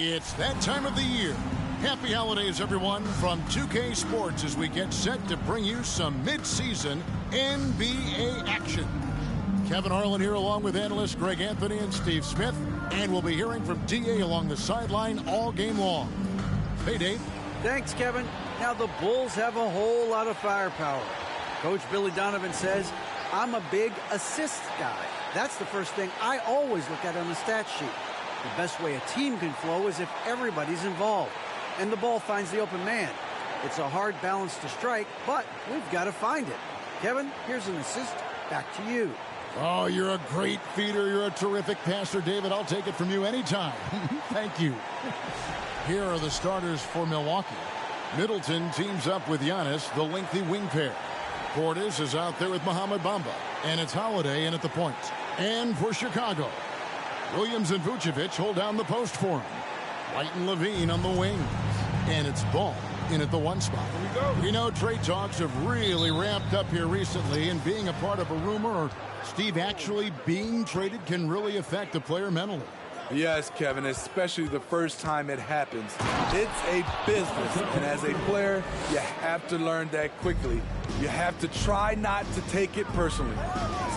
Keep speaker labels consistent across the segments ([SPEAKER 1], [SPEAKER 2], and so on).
[SPEAKER 1] It's that time of the year. Happy holidays, everyone, from 2K Sports as we get set to bring you some mid-season NBA action. Kevin Harlan here along with analysts Greg Anthony and Steve Smith, and we'll be hearing from DA along the sideline all game long. Hey, Dave.
[SPEAKER 2] Thanks, Kevin. Now, the Bulls have a whole lot of firepower. Coach Billy Donovan says, I'm a big assist guy. That's the first thing I always look at on the stat sheet. The best way a team can flow is if everybody's involved and the ball finds the open man. It's a hard balance to strike, but we've got to find it. Kevin, here's an assist. Back to you.
[SPEAKER 1] Oh, you're a great feeder. You're a terrific passer, David. I'll take it from you anytime. Thank you. Here are the starters for Milwaukee. Middleton teams up with Giannis, the lengthy wing pair. Portis is out there with Mohamed Bamba, and it's Holiday in at the point. And for Chicago, Williams and Vucevic hold down the post for him. White and Levine on the wings. And it's Ball in at the one spot. We know trade talks have really ramped up here recently, and being a part of a rumor or Steve actually being traded can really affect the player mentally.
[SPEAKER 3] Yes, Kevin, especially the first time it happens. It's a business, and as a player, you have to learn that quickly. You have to try not to take it personally.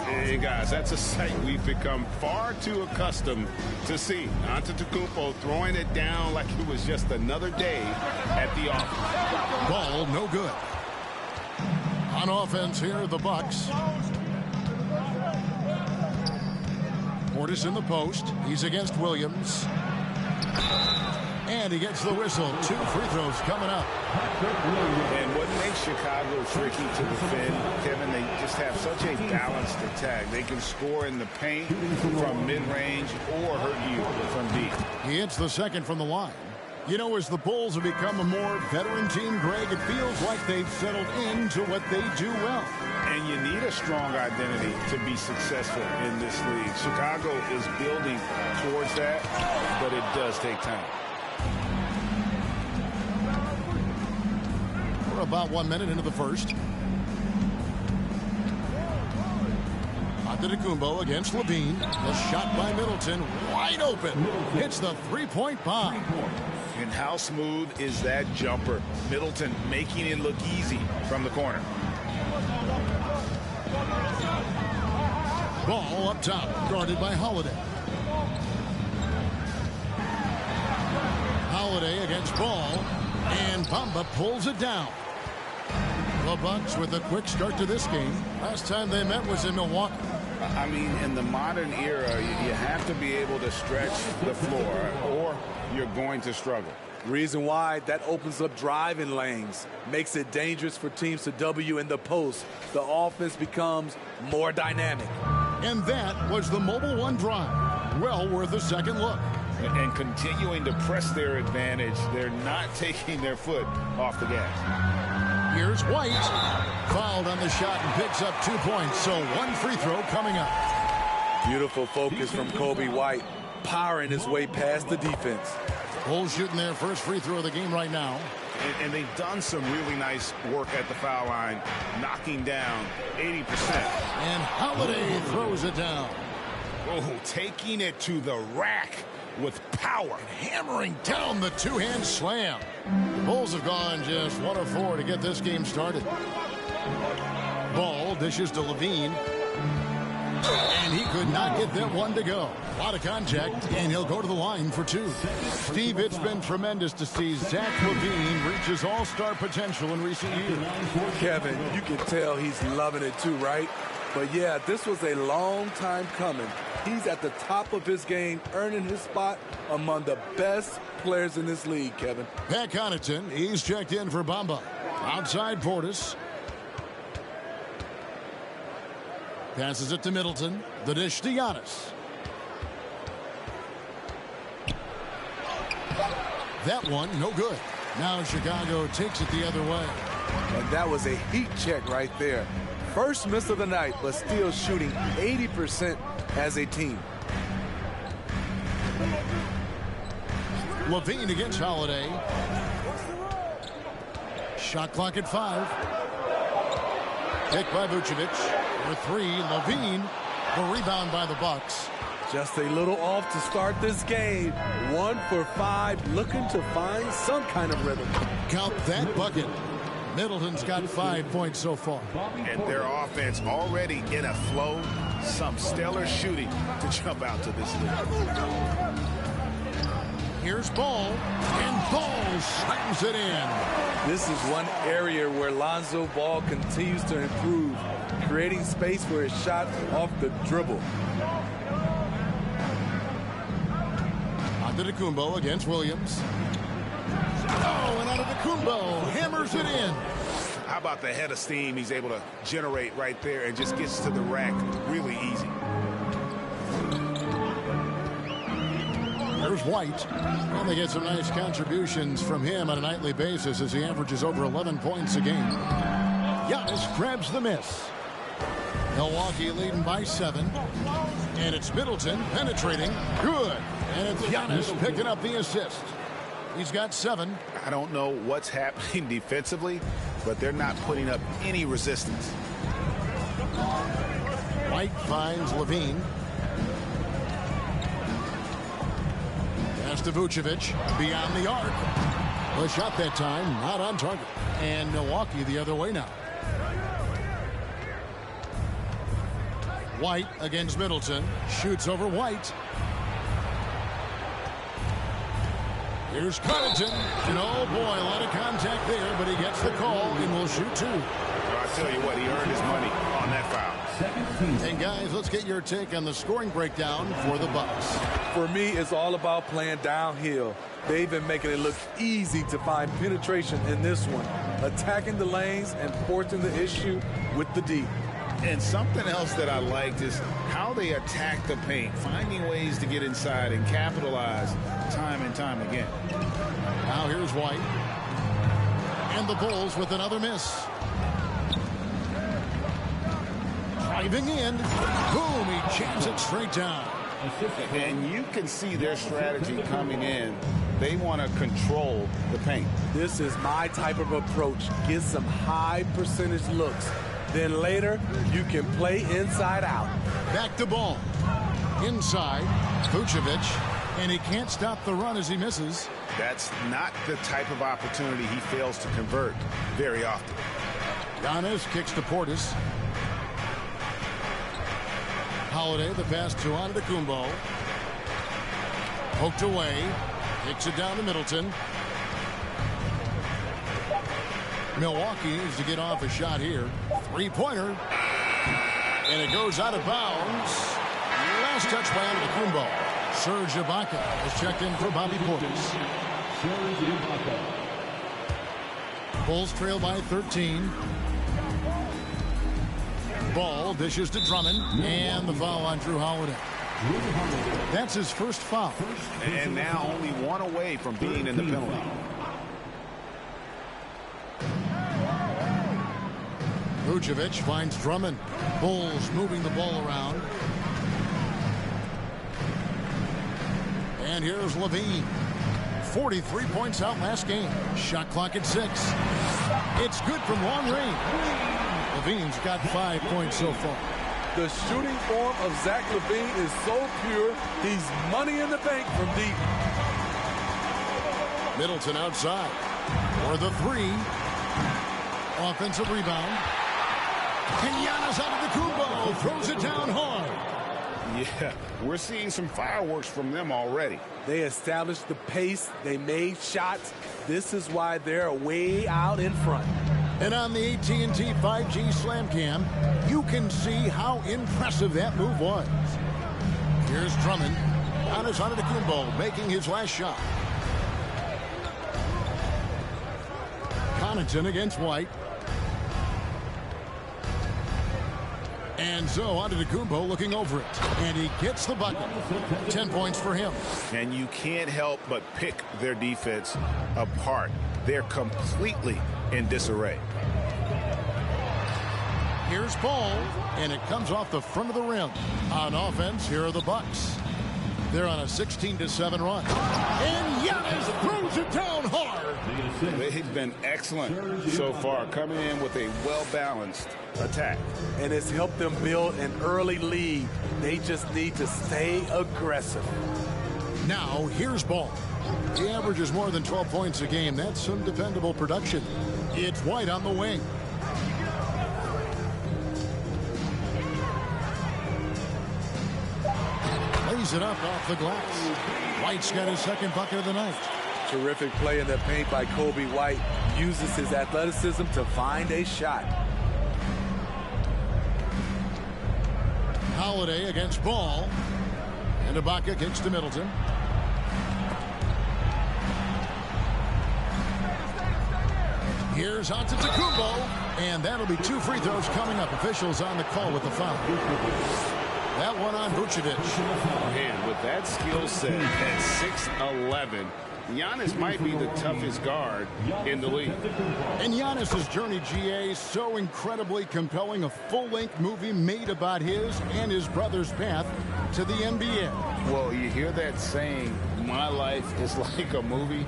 [SPEAKER 4] Hey, guys, that's a sight we've become far too accustomed to see. Antetokounmpo throwing it down like it was just another day at the office.
[SPEAKER 1] Ball, no good. On offense here, the Bucks. Portis in the post. He's against Williams. And he gets the whistle. 2 free throws coming up.
[SPEAKER 4] And what makes Chicago tricky to defend, Kevin, they just have such a balanced attack. They can score in the paint from mid-range or hurt you from deep.
[SPEAKER 1] He hits the second from the line. You know, as the Bulls have become a more veteran team, Greg, it feels like they've settled into what they do well.
[SPEAKER 4] And you need a strong identity to be successful in this league. Chicago is building towards that, but it does take time.
[SPEAKER 1] We're about 1 minute into the first. Antetokounmpo against Levine. The shot by Middleton, wide open. Hits the three-point bomb.
[SPEAKER 4] And how smooth is that jumper? Middleton making it look easy from the corner.
[SPEAKER 1] Ball up top, guarded by Holiday. Holiday against Ball, and Bamba pulls it down. The Bucks with a quick start to this game. Last time they met was in Milwaukee.
[SPEAKER 4] I mean, in the modern era, you have to be able to stretch the floor, or you're going to struggle.
[SPEAKER 3] Reason why, that opens up driving lanes, makes it dangerous for teams to W in the post. The offense becomes more dynamic.
[SPEAKER 1] And that was the Mobile One drive. Well worth a second look.
[SPEAKER 4] And continuing to press their advantage, they're not taking their foot off the gas.
[SPEAKER 1] Here's White. Fouled on the shot and picks up 2 points, so 1 free throw coming up.
[SPEAKER 3] Beautiful focus from Kobe White, powering his way past the defense.
[SPEAKER 1] Bulls shooting their first free throw of the game right now.
[SPEAKER 4] And they've done some really nice work at the foul line, knocking down 80%.
[SPEAKER 1] And Holiday throws it down.
[SPEAKER 4] Oh, taking it to the rack with power.
[SPEAKER 1] And hammering down the two-hand slam. The Bulls have gone just 1 of 4 to get this game started. Ball dishes to Levine. And he could not get that one to go. A lot of contact, and he'll go to the line for 2. Steve, it's been tremendous to see Zach LaVine reach his all-star potential in recent years.
[SPEAKER 3] Kevin, you can tell he's loving it too, right? But yeah, this was a long time coming. He's at the top of his game, earning his spot among the best players in this league, Kevin.
[SPEAKER 1] Pat Connaughton, he's checked in for Bamba. Outside Portis. Passes it to Middleton. The dish to Giannis. That one, no good. Now Chicago takes it the other way.
[SPEAKER 3] And that was a heat check right there. First miss of the night, but still shooting 80% as a team.
[SPEAKER 1] Levine against Holiday. Shot clock at 5. Picked by Vucevic. For 3, Levine. The rebound by the Bucks.
[SPEAKER 3] Just a little off to start this game. 1 for 5, looking to find some kind of rhythm.
[SPEAKER 1] Count that bucket. Middleton's got 5 points so far.
[SPEAKER 4] And their offense already in a flow. Some stellar shooting to jump out to this lead.
[SPEAKER 1] Here's Ball, and Ball slams it in.
[SPEAKER 3] This is one area where Lonzo Ball continues to improve, creating space for his shot off the dribble.
[SPEAKER 1] Antetokounmpo against Williams. Oh, and Antetokounmpo hammers it in.
[SPEAKER 4] How about the head of steam he's able to generate right there and just gets to the rack really easy.
[SPEAKER 1] There's White. And they get some nice contributions from him on a nightly basis as he averages over 11 points a game. Giannis grabs the miss. Milwaukee leading by 7. And it's Middleton penetrating. Good. And it's Giannis picking up the assist. He's got 7.
[SPEAKER 4] I don't know what's happening defensively, but they're not putting up any resistance.
[SPEAKER 1] White finds Levine. Pass to Vucevic. Beyond the arc. The shot that time, not on target. And Milwaukee the other way now. White against Middleton. Shoots over White. Here's Connaughton. And oh boy, a lot of contact there, but he gets the call and will shoot 2.
[SPEAKER 4] Well, I tell you what, he earned his money on that foul.
[SPEAKER 1] And guys, let's get your take on the scoring breakdown for the Bucks.
[SPEAKER 3] For me, it's all about playing downhill. They've been making it look easy to find penetration in this one, attacking the lanes and forcing the issue with the D.
[SPEAKER 4] And something else that I liked is how they attack the paint, finding ways to get inside and capitalize time and time again.
[SPEAKER 1] Now here's White. And the Bulls with another miss. Driving in. Boom, he jams it straight down.
[SPEAKER 4] And you can see their strategy coming in. They want to control the paint.
[SPEAKER 3] This is my type of approach. Get some high percentage looks. Then later, you can play inside out.
[SPEAKER 1] Back to Ball. Inside, Vucevic. And he can't stop the run as he misses.
[SPEAKER 4] That's not the type of opportunity he fails to convert very often.
[SPEAKER 1] Giannis kicks to Portis. Holiday, the pass to Antetokounmpo. Poked away. Kicks it down to Middleton. Milwaukee is to get off a shot here. 3-pointer. And it goes out of bounds. Last touch by Antetokounmpo. Serge Ibaka has checked in for Bobby Portis. Bulls trail by 13. Ball dishes to Drummond. And the foul on Drew Holiday. That's his first foul.
[SPEAKER 4] And now only one away from being in the penalty.
[SPEAKER 1] Vucevic finds Drummond. Bulls moving the ball around. And here's Levine. 43 points out last game. Shot clock at 6. It's good from long range. Levine's got 5 points so far.
[SPEAKER 3] The shooting form of Zach LaVine is so pure, he's money in the bank from deep.
[SPEAKER 1] Middleton outside for the 3. Offensive rebound. And Giannis Antetokounmpo throws it down hard.
[SPEAKER 4] Yeah, we're seeing some fireworks from them already.
[SPEAKER 3] They established the pace. They made shots. This is why they're way out in front.
[SPEAKER 1] And on the AT&T 5G Slam Cam, you can see how impressive that move was. Here's Drummond. Giannis Antetokounmpo making his last shot. Connaughton against White. And so Antetokounmpo looking over it. And he gets the bucket. 10 points for him.
[SPEAKER 4] And you can't help but pick their defense apart. They're completely in disarray.
[SPEAKER 1] Here's Ball. And it comes off the front of the rim. On offense, here are the Bucks. They're on a 16-7 run. And Giannis throws it down hard.
[SPEAKER 4] They've been excellent so far, coming in with a well-balanced attack.
[SPEAKER 3] And it's helped them build an early lead. They just need to stay aggressive.
[SPEAKER 1] Now, here's Ball. He averages more than 12 points a game. That's some dependable production. It's White on the wing. Lays it up off the glass. White's got his second bucket of the night.
[SPEAKER 3] Terrific play in the paint by Kobe White. Uses his athleticism to find a shot.
[SPEAKER 1] Holiday against Ball. And Ibaka kicks to Middleton. Here's Antetokounmpo, and that'll be 2 free throws coming up. Officials on the call with the foul. That one on Vucevic.
[SPEAKER 4] Man, with that skill set at 6'11", Giannis might be the toughest guard in the league.
[SPEAKER 1] And Giannis's journey, GA, so incredibly compelling. A full-length movie made about his and his brother's path to the NBA.
[SPEAKER 4] Well, you hear that saying, my life is like a movie.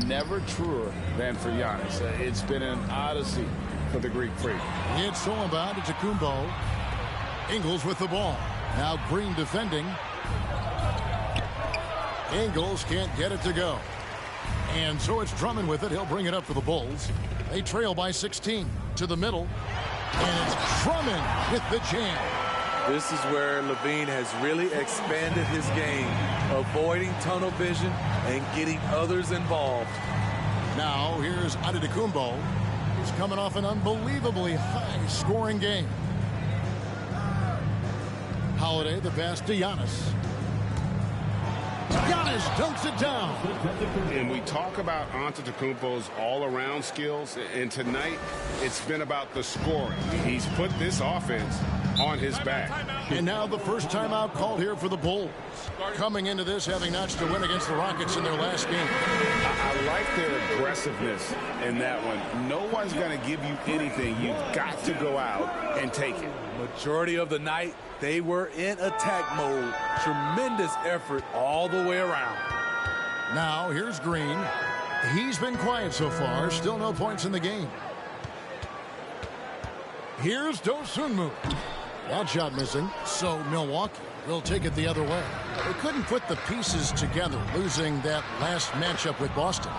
[SPEAKER 4] Never truer than for Giannis. It's been an odyssey for the Greek freak.
[SPEAKER 1] It's all about Antetokounmpo. Ingles with the ball. Now Green defending. Ingles can't get it to go. And so it's Drummond with it. He'll bring it up for the Bulls. They trail by 16 to the middle. And it's Drummond with the jam.
[SPEAKER 3] This is where Levine has really expanded his game, avoiding tunnel vision and getting others involved.
[SPEAKER 1] Now here's Antetokounmpo. He's coming off an unbelievably high-scoring game. Holiday, the pass to Giannis. Giannis dunks it down.
[SPEAKER 4] And we talk about Antetokounmpo's all-around skills, and tonight it's been about the scoring. He's put this offense on his back.
[SPEAKER 1] And now the first timeout called here for the Bulls. Coming into this, having notched a win against the Rockets in their last game.
[SPEAKER 4] I like their aggressiveness in that one. No one's going to give you anything. You've got to go out and take it.
[SPEAKER 3] Majority of the night, they were in attack mode. Tremendous effort all the way around.
[SPEAKER 1] Now, here's Green. He's been quiet so far. Still no points in the game. Here's Dosunmu. That shot missing. So Milwaukee will take it the other way. They couldn't put the pieces together, losing that last matchup with Boston.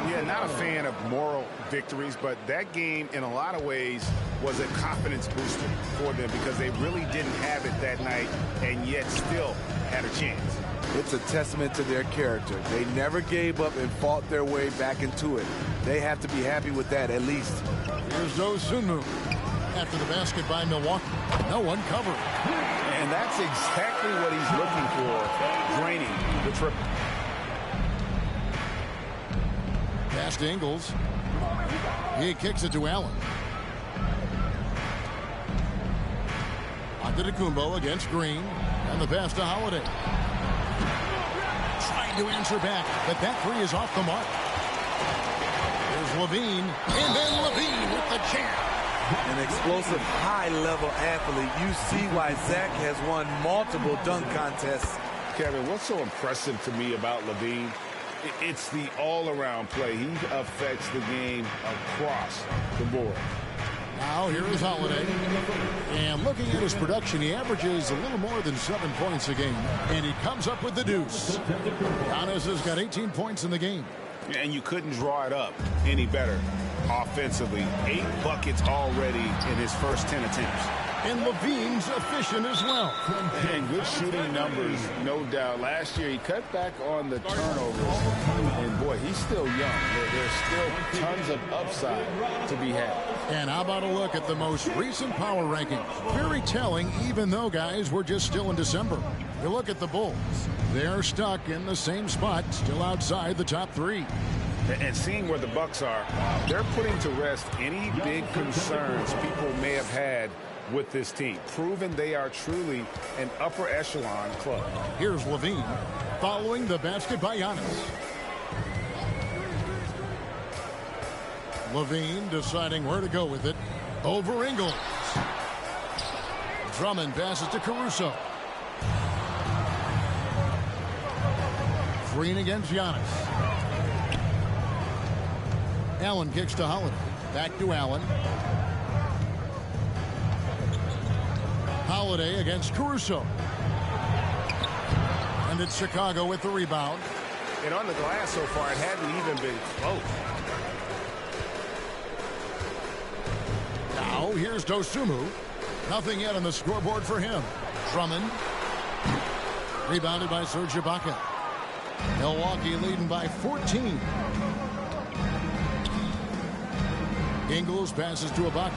[SPEAKER 4] Yeah, not a fan of moral victories, but that game in a lot of ways was a confidence booster for them because they really didn't have it that night and yet still had a chance.
[SPEAKER 3] It's a testament to their character. They never gave up and fought their way back into it. They have to be happy with that at least.
[SPEAKER 1] Here's Dosunmu. After the basket by Milwaukee. No one covering.
[SPEAKER 4] And that's exactly what he's looking for, draining the triple.
[SPEAKER 1] Pass to Ingles. He kicks it to Allen. Antetokounmpo against Green. And the pass to Holiday. Trying to answer back, but that three is off the mark. There's Levine. And then Levine with the jam.
[SPEAKER 3] An explosive, high-level athlete. You see why Zach has won multiple dunk contests.
[SPEAKER 4] Kevin, what's so impressive to me about Levine? It's the all-around play. He affects the game across the board.
[SPEAKER 1] Now here is Holiday. And looking at his production, he averages a little more than 7 points a game. And he comes up with the deuce. Giannis has got 18 points in the game.
[SPEAKER 4] And you couldn't draw it up any better offensively. 8 buckets already in his first 10 attempts.
[SPEAKER 1] And Levine's efficient as well.
[SPEAKER 4] And good shooting numbers, no doubt. Last year, he cut back on the turnovers. And, boy, he's still young. There's still tons of upside to be had.
[SPEAKER 1] And how about a look at the most recent power rankings? Very telling, even though, guys, we're just still in December. You look at the Bulls. They're stuck in the same spot, still outside the top 3.
[SPEAKER 4] And seeing where the Bucks are, they're putting to rest any big concerns people may have had with this team, proving they are truly an upper echelon club.
[SPEAKER 1] Here's Levine following the basket by Giannis. Levine deciding where to go with it. Over Ingles. Drummond passes to Caruso. Green against Giannis. Allen kicks to Holiday. Back to Allen. Holiday against Caruso. And it's Chicago with the rebound.
[SPEAKER 4] And on the glass so far, it hasn't even been close.
[SPEAKER 1] Now here's Dosunmu. Nothing yet on the scoreboard for him. Drummond. Rebounded by Serge Ibaka. Milwaukee leading by 14. Ingles passes to Ibaka.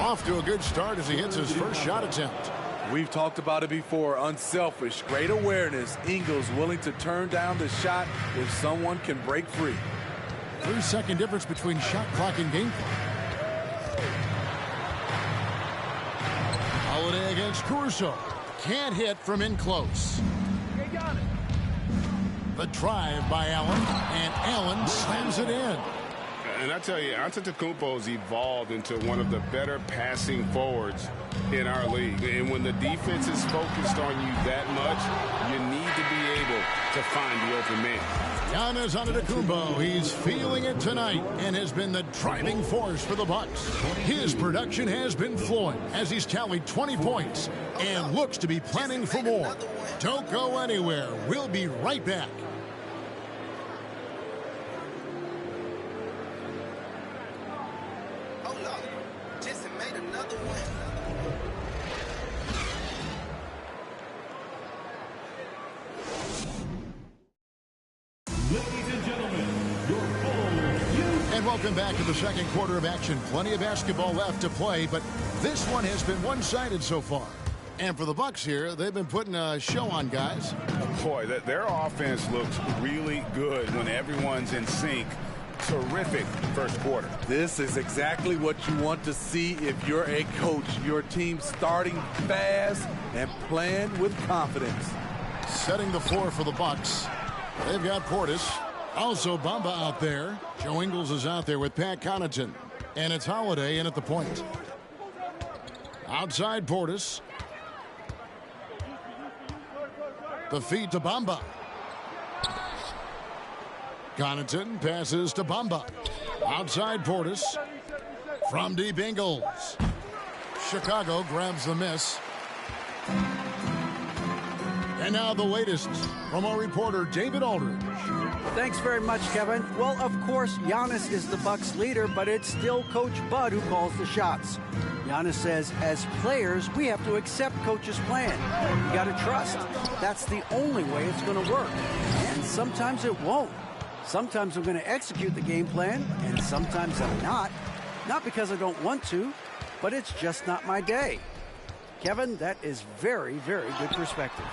[SPEAKER 1] Off to a good start as he hits his first shot attempt.
[SPEAKER 3] We've talked about it before. Unselfish, great awareness. Ingles willing to turn down the shot if someone can break free.
[SPEAKER 1] 3-second difference between shot clock and game clock. Holiday against Caruso. Can't hit from in close. The drive by Allen, and Allen slams it in.
[SPEAKER 4] And I tell you, Antetokounmpo's evolved into one of the better passing forwards in our league. And when the defense is focused on you that much, you need to be able to find the open man.
[SPEAKER 1] Giannis Antetokounmpo, he's feeling it tonight and has been the driving force for the Bucks. His production has been flowing as he's tallied 20 points and looks to be planning for more. Don't go anywhere. We'll be right back. Welcome back to the second quarter of action. Plenty of basketball left to play, but this one has been one-sided so far. And for the Bucks here, they've been putting a show on, guys.
[SPEAKER 4] Boy, their offense looks really good when everyone's in sync. Terrific first quarter.
[SPEAKER 3] This is exactly what you want to see if you're a coach. Your team starting fast and playing with confidence.
[SPEAKER 1] Setting the floor for the Bucks. They've got Portis. Also Bamba out there. Joe Ingles is out there with Pat Connaughton. And it's Holiday in at the point. Outside Portis. The feed to Bamba. Connaughton passes to Bamba. Outside Portis. From deep Ingles. Chicago grabs the miss. And now the latest from our reporter, David Aldridge.
[SPEAKER 2] Thanks very much, Kevin. Well, of course, Giannis is the Bucks leader, but it's still Coach Bud who calls the shots. Giannis says, as players, we have to accept Coach's plan. You got to trust. That's the only way it's going to work. And sometimes it won't. Sometimes I'm going to execute the game plan, and sometimes I'm not. Not because I don't want to, but it's just not my day. Kevin, that is very, very good perspective.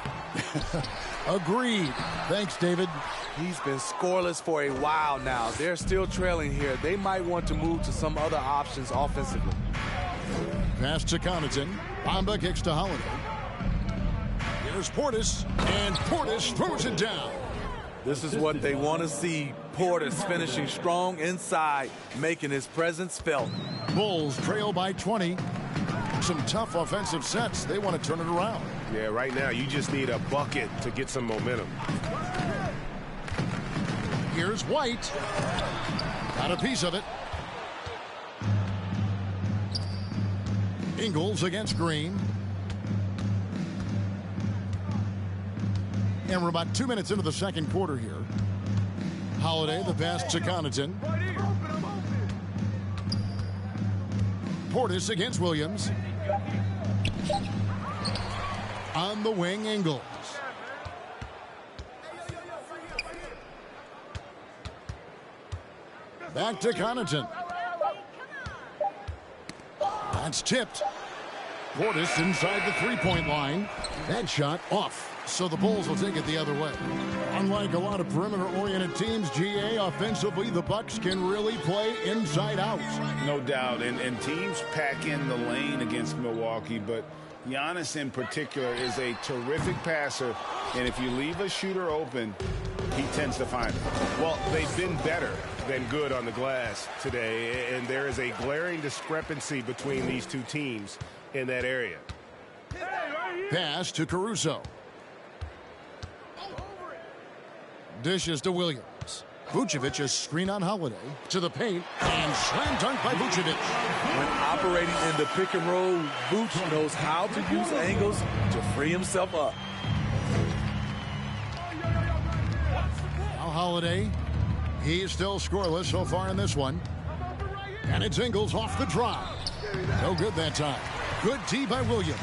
[SPEAKER 1] Agreed. Thanks, David.
[SPEAKER 3] He's been scoreless for a while now. They're still trailing here. They might want to move to some other options offensively.
[SPEAKER 1] Pass to Connaughton. Bamba kicks to Holiday. Here's Portis, and Portis throws it down.
[SPEAKER 3] This is what they want to see. Portis finishing strong inside, making his presence felt.
[SPEAKER 1] Bulls trail by 20. Some tough offensive sets. They want to turn it around.
[SPEAKER 4] Yeah, right now you just need a bucket to get some momentum.
[SPEAKER 1] Here's White. Got a piece of it. Ingles against Green. And we're about 2 minutes into the second quarter here. Holiday, the pass to Connaughton. Portis against Williams. On the wing, Ingles. Back to Connaughton. That's tipped. Portis inside the three-point line. That shot off. So the Bulls will take it the other way. Unlike a lot of perimeter-oriented teams, GA, offensively, the Bucks can really play inside out.
[SPEAKER 4] No doubt. And teams pack in the lane against Milwaukee, but Giannis in particular is a terrific passer. And if you leave a shooter open, he tends to find it. Well, they've been better than good on the glass today, and there is a glaring discrepancy between these two teams in that area.
[SPEAKER 1] Pass to Caruso. Dishes to Williams. Vucevic a screen on Holiday to the paint and slam dunk by Vucevic.
[SPEAKER 3] When operating in the pick and roll, Vuce knows how to use angles to free himself up.
[SPEAKER 1] Now Holiday, he's still scoreless so far in this one. And it's Ingles off the drive. No good that time. Good D by Williams.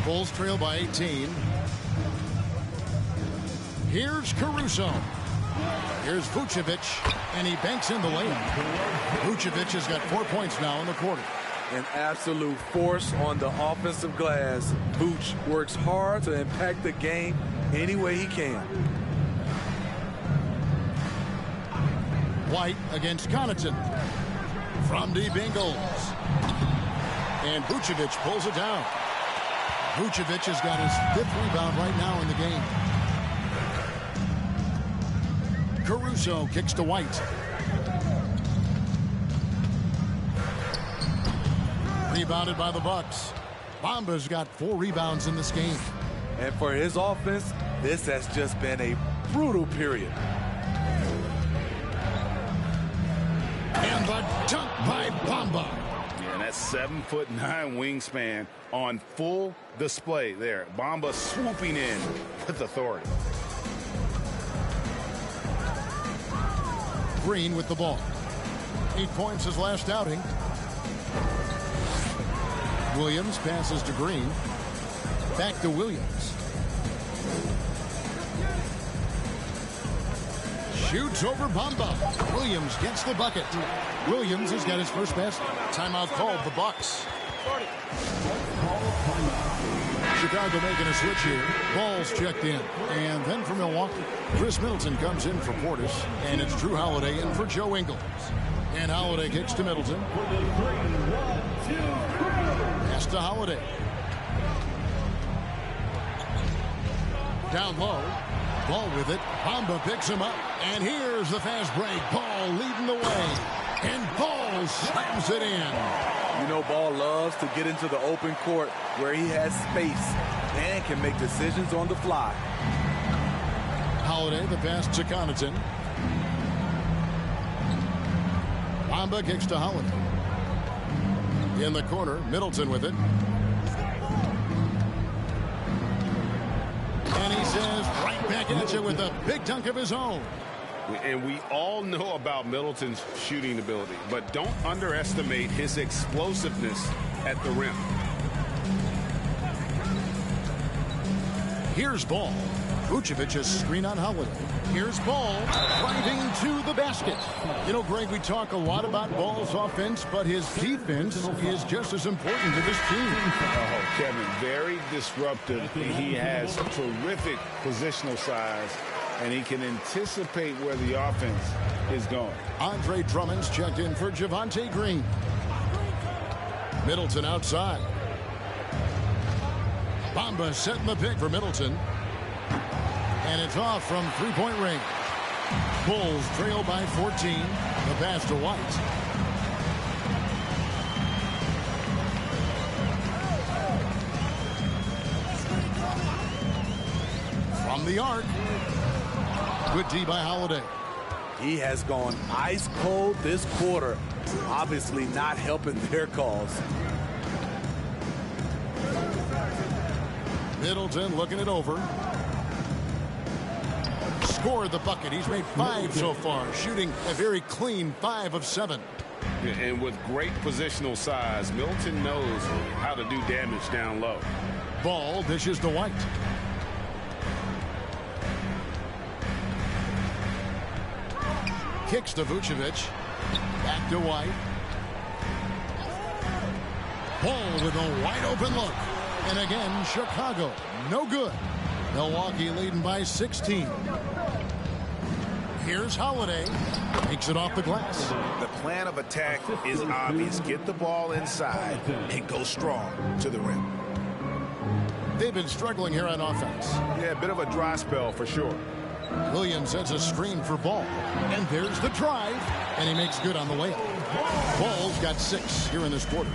[SPEAKER 1] Bulls trail by 18. Here's Caruso. Here's Vucevic, and he banks in the layup. Vucevic has got 4 points now in the quarter.
[SPEAKER 3] An absolute force on the offensive glass. Vuce works hard to impact the game any way he can.
[SPEAKER 1] White against Connaughton. From deep Ingles. And Vucevic pulls it down. Vucevic has got his 5th rebound right now in the game. Caruso kicks to White. Rebounded by the Bucks. Bamba's got 4 rebounds in this game.
[SPEAKER 3] And for his offense, this has just been a brutal period.
[SPEAKER 1] And the dunk by Bamba.
[SPEAKER 4] Yeah, and that's 7'9" wingspan on full display there. Bamba swooping in with authority.
[SPEAKER 1] Green with the ball. 8 points his last outing. Williams passes to Green. Back to Williams. Shoots over Bamba. Williams gets the bucket. Williams has got his first basket. Timeout called the Bucks. Chicago making a switch here. Ball's checked in. And then for Milwaukee, Chris Middleton comes in for Portis. And it's Drew Holiday in for Joe Ingles. And Holiday kicks to Middleton. Pass to Holiday. Down low. Ball with it. Bamba picks him up. And here's the fast break. Ball leading the way. And Ball slams it in.
[SPEAKER 3] You know, Ball loves to get into the open court where he has space and can make decisions on the fly.
[SPEAKER 1] Holiday, the pass to Connaughton. Bamba kicks to Holiday. In the corner, Middleton with it. And he says right back at you with a big dunk of his own.
[SPEAKER 4] And we all know about Middleton's shooting ability, but don't underestimate his explosiveness at the rim.
[SPEAKER 1] Here's Ball. Vucevic a screen on Holiday. Here's Ball driving to the basket. You know, Greg, we talk a lot about Ball's offense, but his defense is just as important to this team.
[SPEAKER 4] Oh, Kevin, very disruptive. He has terrific positional size, and he can anticipate where the offense is going.
[SPEAKER 1] Andre Drummond's checked in for Javonte Green. Middleton outside. Bamba setting the pick for Middleton. And it's off from three-point range. Bulls trail by 14. The pass to White. From the arc. Good D by Holiday.
[SPEAKER 3] He has gone ice cold this quarter. Obviously not helping their cause.
[SPEAKER 1] Middleton looking it over. Scored the bucket. He's made 5 so far, shooting a very clean 5 of 7.
[SPEAKER 4] And with great positional size, Middleton knows how to do damage down low.
[SPEAKER 1] Ball dishes to White. Kicks to Vucevic. Back to White. Ball with a wide open look. And again, Chicago, no good. Milwaukee leading by 16. Here's Holiday. Takes it off the glass.
[SPEAKER 4] The plan of attack is obvious. Get the ball inside and go strong to the rim.
[SPEAKER 1] They've been struggling here on offense.
[SPEAKER 4] Yeah, a bit of a dry spell for sure.
[SPEAKER 1] Williams sets a screen for Ball. And there's the drive. And he makes good on the layup. Ball's got 6 here in this quarter.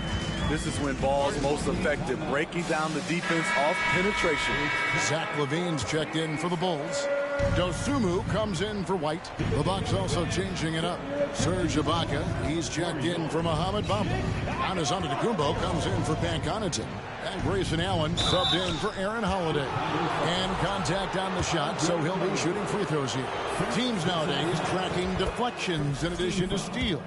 [SPEAKER 3] This is when Ball's most effective, breaking down the defense off penetration.
[SPEAKER 1] Zach LaVine's checked in for the Bulls. Dosunmu comes in for White. The Bucks also changing it up. Serge Ibaka, he's checked in for Mohamed Bamba. Giannis Antetokounmpo comes in for Pat Connaughton. And Grayson Allen subbed in for Aaron Holiday. And contact on the shot, so he'll be shooting free throws here. Teams nowadays tracking deflections in addition to steals.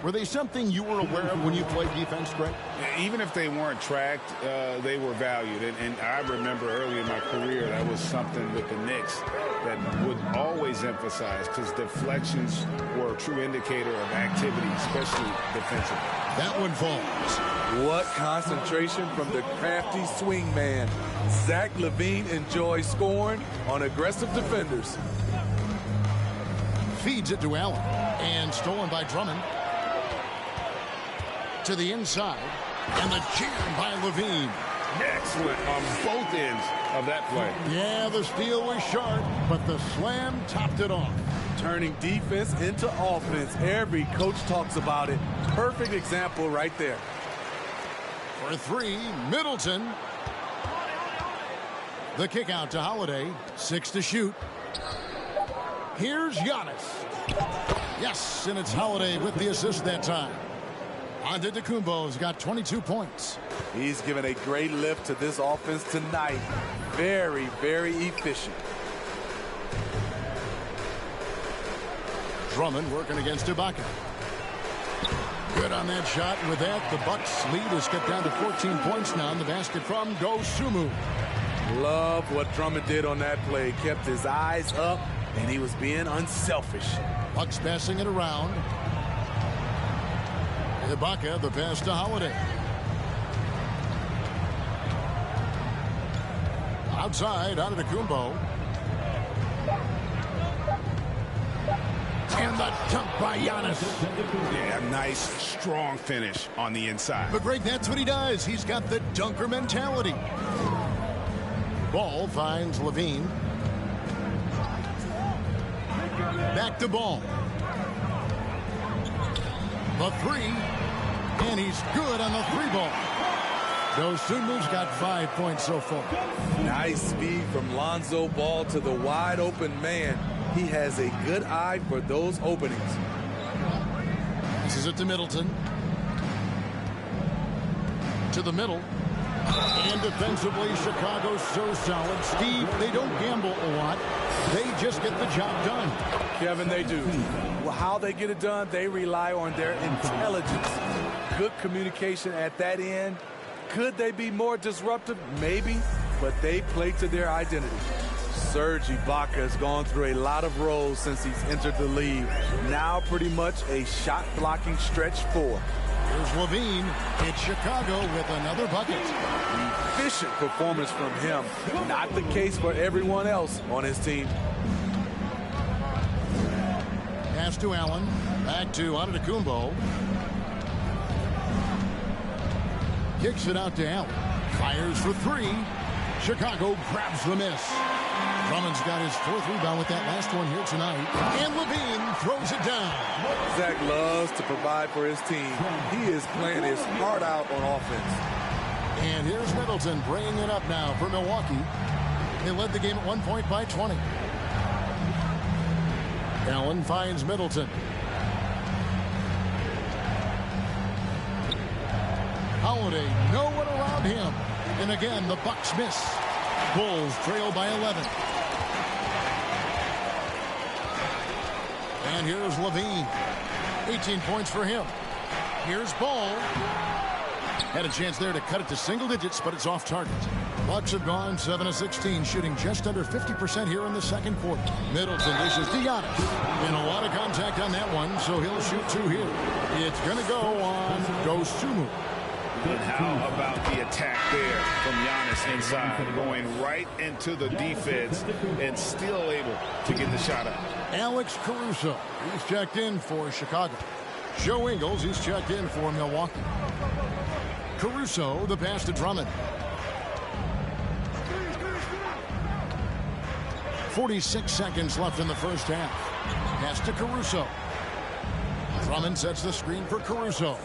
[SPEAKER 1] Were they something you were aware of when you played defense, Greg?
[SPEAKER 4] Even if they weren't tracked, they were valued. And I remember early in my career, that was something with the Knicks that would always emphasize, because deflections were a true indicator of activity, especially defensively.
[SPEAKER 1] That one falls.
[SPEAKER 3] What concentration from the crafty swing man. Zach LaVine enjoys scoring on aggressive defenders.
[SPEAKER 1] Feeds it to Allen. And stolen by Drummond. To the inside. And the jam by LaVine.
[SPEAKER 4] Excellent on both ends of that play.
[SPEAKER 1] Yeah, the steal was sharp, but the slam topped it off.
[SPEAKER 3] Turning defense into offense. Every coach talks about it. Perfect example right there.
[SPEAKER 1] For three, Middleton. The kick out to Holiday. 6 to shoot. Here's Giannis. Yes, and it's Holiday with the assist that time. Antetokounmpo's got 22 points.
[SPEAKER 3] He's given a great lift to this offense tonight. Very, very efficient.
[SPEAKER 1] Drummond working against Ibaka. Good on that shot. With that, the Bucks lead has cut down to 14 points now in the basket from Dosunmu.
[SPEAKER 3] Love what Drummond did on that play. Kept his eyes up, and he was being unselfish.
[SPEAKER 1] Bucks passing it around. Ibaka, the pass to Holiday. Outside, Antetokounmpo. And the dunk by Giannis.
[SPEAKER 4] Yeah, nice, strong finish on the inside.
[SPEAKER 1] But Greg, that's what he does. He's got the dunker mentality. Ball finds LaVine. Back to Ball. The three. And he's good on the three ball. Dosunmu's got 5 points so far.
[SPEAKER 3] Nice speed from Lonzo Ball to the wide open man. He has a good eye for those openings.
[SPEAKER 1] This is it to Middleton. To the middle. And defensively, Chicago's so solid. Steve, they don't gamble a lot. They just get the job done.
[SPEAKER 3] Kevin, they do. Well, how they get it done, they rely on their intelligence. Good communication at that end. Could they be more disruptive? Maybe, but they play to their identity. Serge Ibaka has gone through a lot of roles since he's entered the league. Now pretty much a shot-blocking stretch 4.
[SPEAKER 1] Here's LaVine. It's Chicago with another bucket.
[SPEAKER 3] Efficient performance from him. Not the case for everyone else on his team.
[SPEAKER 1] Pass to Allen. Back to Antetokounmpo. Kicks it out to Allen. Fires for three. Chicago grabs the miss. Drummond's got his 4th rebound with that last one here tonight. And LaVine throws it down.
[SPEAKER 3] Zach loves to provide for his team. He is playing his heart out on offense.
[SPEAKER 1] And here's Middleton bringing it up now for Milwaukee. They led the game at 1 point by 20. Allen finds Middleton. Holiday, no one around him. And again, the Bucks miss. Bulls trail by 11. And here's LaVine. 18 points for him. Here's Ball. Had a chance there to cut it to single digits, but it's off target. Bucks have gone 7 of 16, shooting just under 50% here in the second quarter. Middleton dishes to Giannis. And a lot of contact on that one, so he'll shoot 2 here. It's going to go on Dosunmu.
[SPEAKER 4] And how about the attack there from Giannis inside, going right into the defense and still able to get the shot up.
[SPEAKER 1] Alex Caruso, he's checked in for Chicago. Joe Ingles, he's checked in for Milwaukee. Caruso, the pass to Drummond. 46 seconds left in the first half. Pass to Caruso. Drummond sets the screen for Caruso.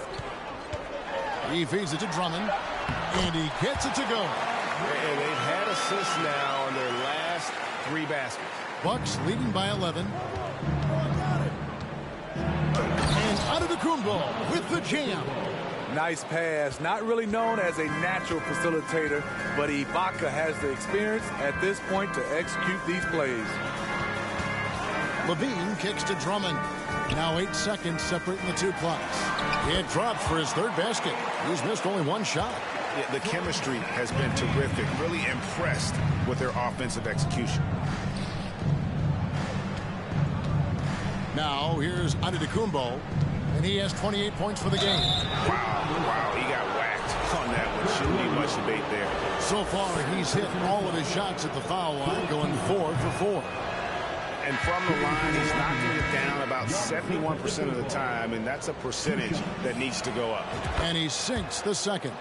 [SPEAKER 1] He feeds it to Drummond, and he gets it to go.
[SPEAKER 4] And they've had assists now on their last 3 baskets.
[SPEAKER 1] Bucks leading by 11. And Antetokounmpo with the jam.
[SPEAKER 3] Nice pass. Not really known as a natural facilitator, but Ibaka has the experience at this point to execute these plays.
[SPEAKER 1] Levine kicks to Drummond. Now 8 seconds separating the two clocks. It drops for his third basket. He's missed only one shot.
[SPEAKER 4] Yeah, the chemistry has been terrific. Really impressed with their offensive execution.
[SPEAKER 1] Now here's Antetokounmpo, and he has 28 points for the game.
[SPEAKER 4] Wow, he got whacked on that one. Shouldn't be much debate there.
[SPEAKER 1] So far, he's hit all of his shots at the foul line, going 4 for 4.
[SPEAKER 4] And from the line, he's knocking it down about 71% of the time, and that's a percentage that needs to go up.
[SPEAKER 1] And he sinks the second.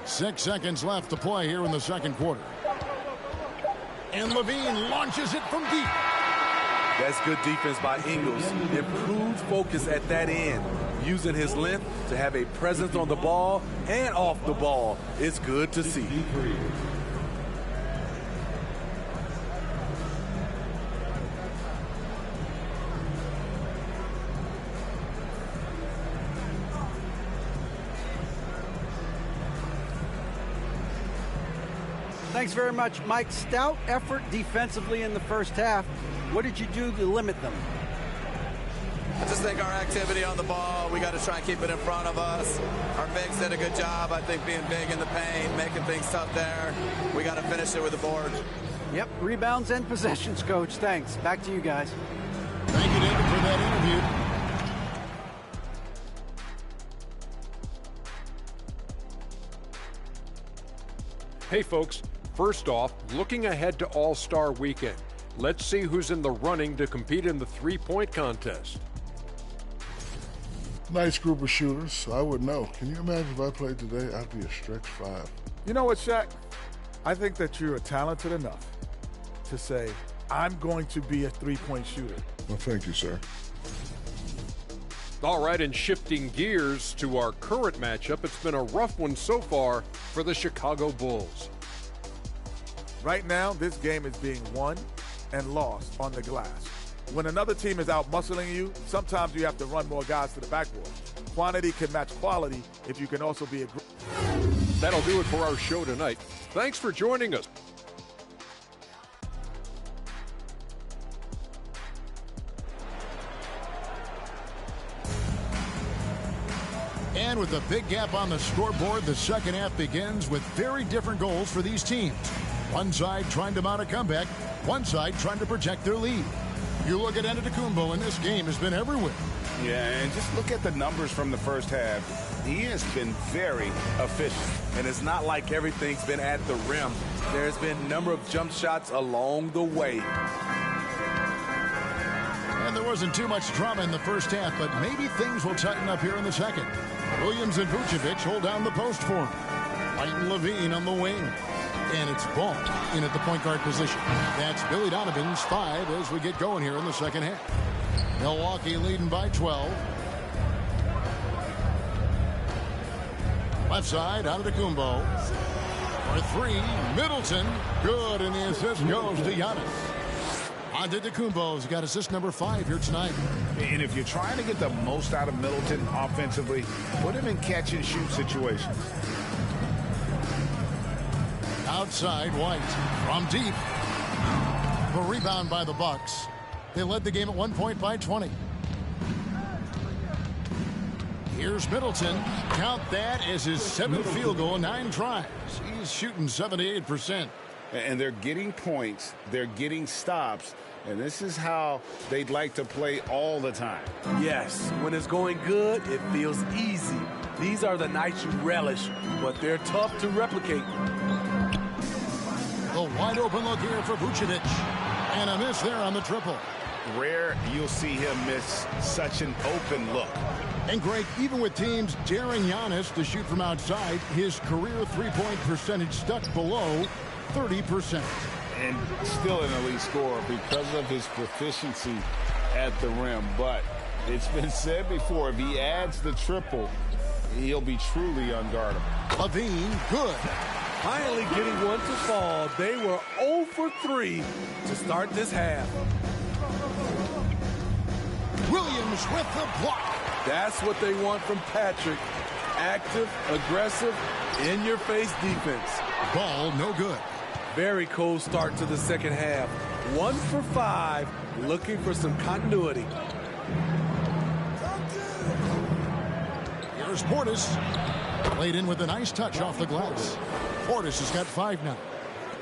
[SPEAKER 1] 6 seconds left to play here in the second quarter. And Levine launches it from deep.
[SPEAKER 3] That's good defense by Ingles. Improved focus at that end. Using his length to have a presence on the ball and off the ball. It's good to see.
[SPEAKER 2] Thanks very much, Mike. Stout effort defensively in the first half. What did you do to limit them?
[SPEAKER 5] I just think our activity on the ball, we got to try and keep it in front of us. Our bigs did a good job, I think, being big in the paint, making things tough there. We got to finish it with the board.
[SPEAKER 2] Yep, rebounds and possessions, Coach. Thanks. Back to you guys.
[SPEAKER 1] Thank you, David, for that interview.
[SPEAKER 6] Hey, folks. First off, looking ahead to All-Star Weekend, let's see who's in the running to compete in the three-point contest.
[SPEAKER 7] Nice group of shooters. I would know. Can you imagine if I played today? I'd be a stretch 5.
[SPEAKER 8] You know what, Shaq? I think that you're talented enough to say, I'm going to be a three-point shooter.
[SPEAKER 7] Well, thank you, sir.
[SPEAKER 6] All right, and shifting gears to our current matchup, it's been a rough one so far for the Chicago Bulls.
[SPEAKER 8] Right now, this game is being won and lost on the glass. When another team is out muscling you, sometimes you have to run more guys to the backboard. Quantity can match quality if you can also be a group.
[SPEAKER 6] That'll do it for our show tonight. Thanks for joining us.
[SPEAKER 1] And with a big gap on the scoreboard, the second half begins with very different goals for these teams. One side trying to mount a comeback, one side trying to protect their lead. You look at Antetokounmpo, and this game has been everywhere.
[SPEAKER 4] Yeah, and just look at the numbers from the first half. He has been very efficient.
[SPEAKER 3] And it's not like everything's been at the rim. There's been a number of jump shots along the way.
[SPEAKER 1] And there wasn't too much drama in the first half, but maybe things will tighten up here in the second. Williams and Vucevic hold down the post for him. Fighting Levine on the wing. And it's Ball in at the point guard position. That's Billy Donovan's 5 as we get going here in the second half. Milwaukee leading by 12. Left side, Antetokounmpo. For 3, Middleton. Good, and the assist goes to Giannis. Antetokounmpo's got assist number 5 here tonight.
[SPEAKER 4] And if you're trying to get the most out of Middleton offensively, put him in catch-and-shoot situations.
[SPEAKER 1] Outside, White from deep. The rebound by the Bucks. They led the game at 1 point by 20. Here's Middleton. Count that as his 7th field goal in 9 tries. He's shooting 78%.
[SPEAKER 4] And they're getting points. They're getting stops. And this is how they'd like to play all the time.
[SPEAKER 3] Yes, when it's going good, it feels easy. These are the nights you relish, but they're tough to replicate.
[SPEAKER 1] The wide open look here for Vucevic. And a miss there on the triple.
[SPEAKER 4] Rare you'll see him miss such an open look.
[SPEAKER 1] And Greg, even with teams daring Giannis to shoot from outside, his career three-point percentage stuck below 30%.
[SPEAKER 4] And still an elite scorer because of his proficiency at the rim. But it's been said before, if he adds the triple, he'll be truly unguardable.
[SPEAKER 1] Levine, good.
[SPEAKER 3] finally getting one to fall. They were 0 for 3 to start this half.
[SPEAKER 1] Williams with the block.
[SPEAKER 3] That's what they want from Patrick. Active, aggressive, in-your-face defense.
[SPEAKER 1] Ball no good.
[SPEAKER 3] Very cold start to the second half. 1 for 5, looking for some continuity.
[SPEAKER 1] Here's Portis. Played in with a nice touch off the glass. Portis has got 5 now.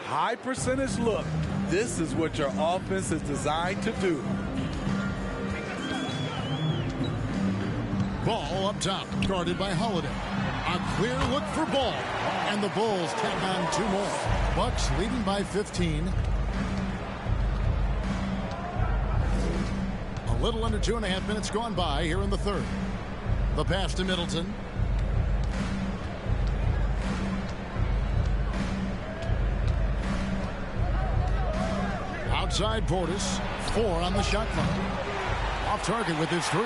[SPEAKER 3] High percentage look. This is what your offense is designed to do.
[SPEAKER 1] Ball up top, guarded by Holiday. A clear look for Ball. And the Bulls tack on 2 more. Bucks leading by 15. A little under 2.5 minutes gone by here in the third. The pass to Middleton. Outside Portis. 4 on the shot clock. Off target with his 3.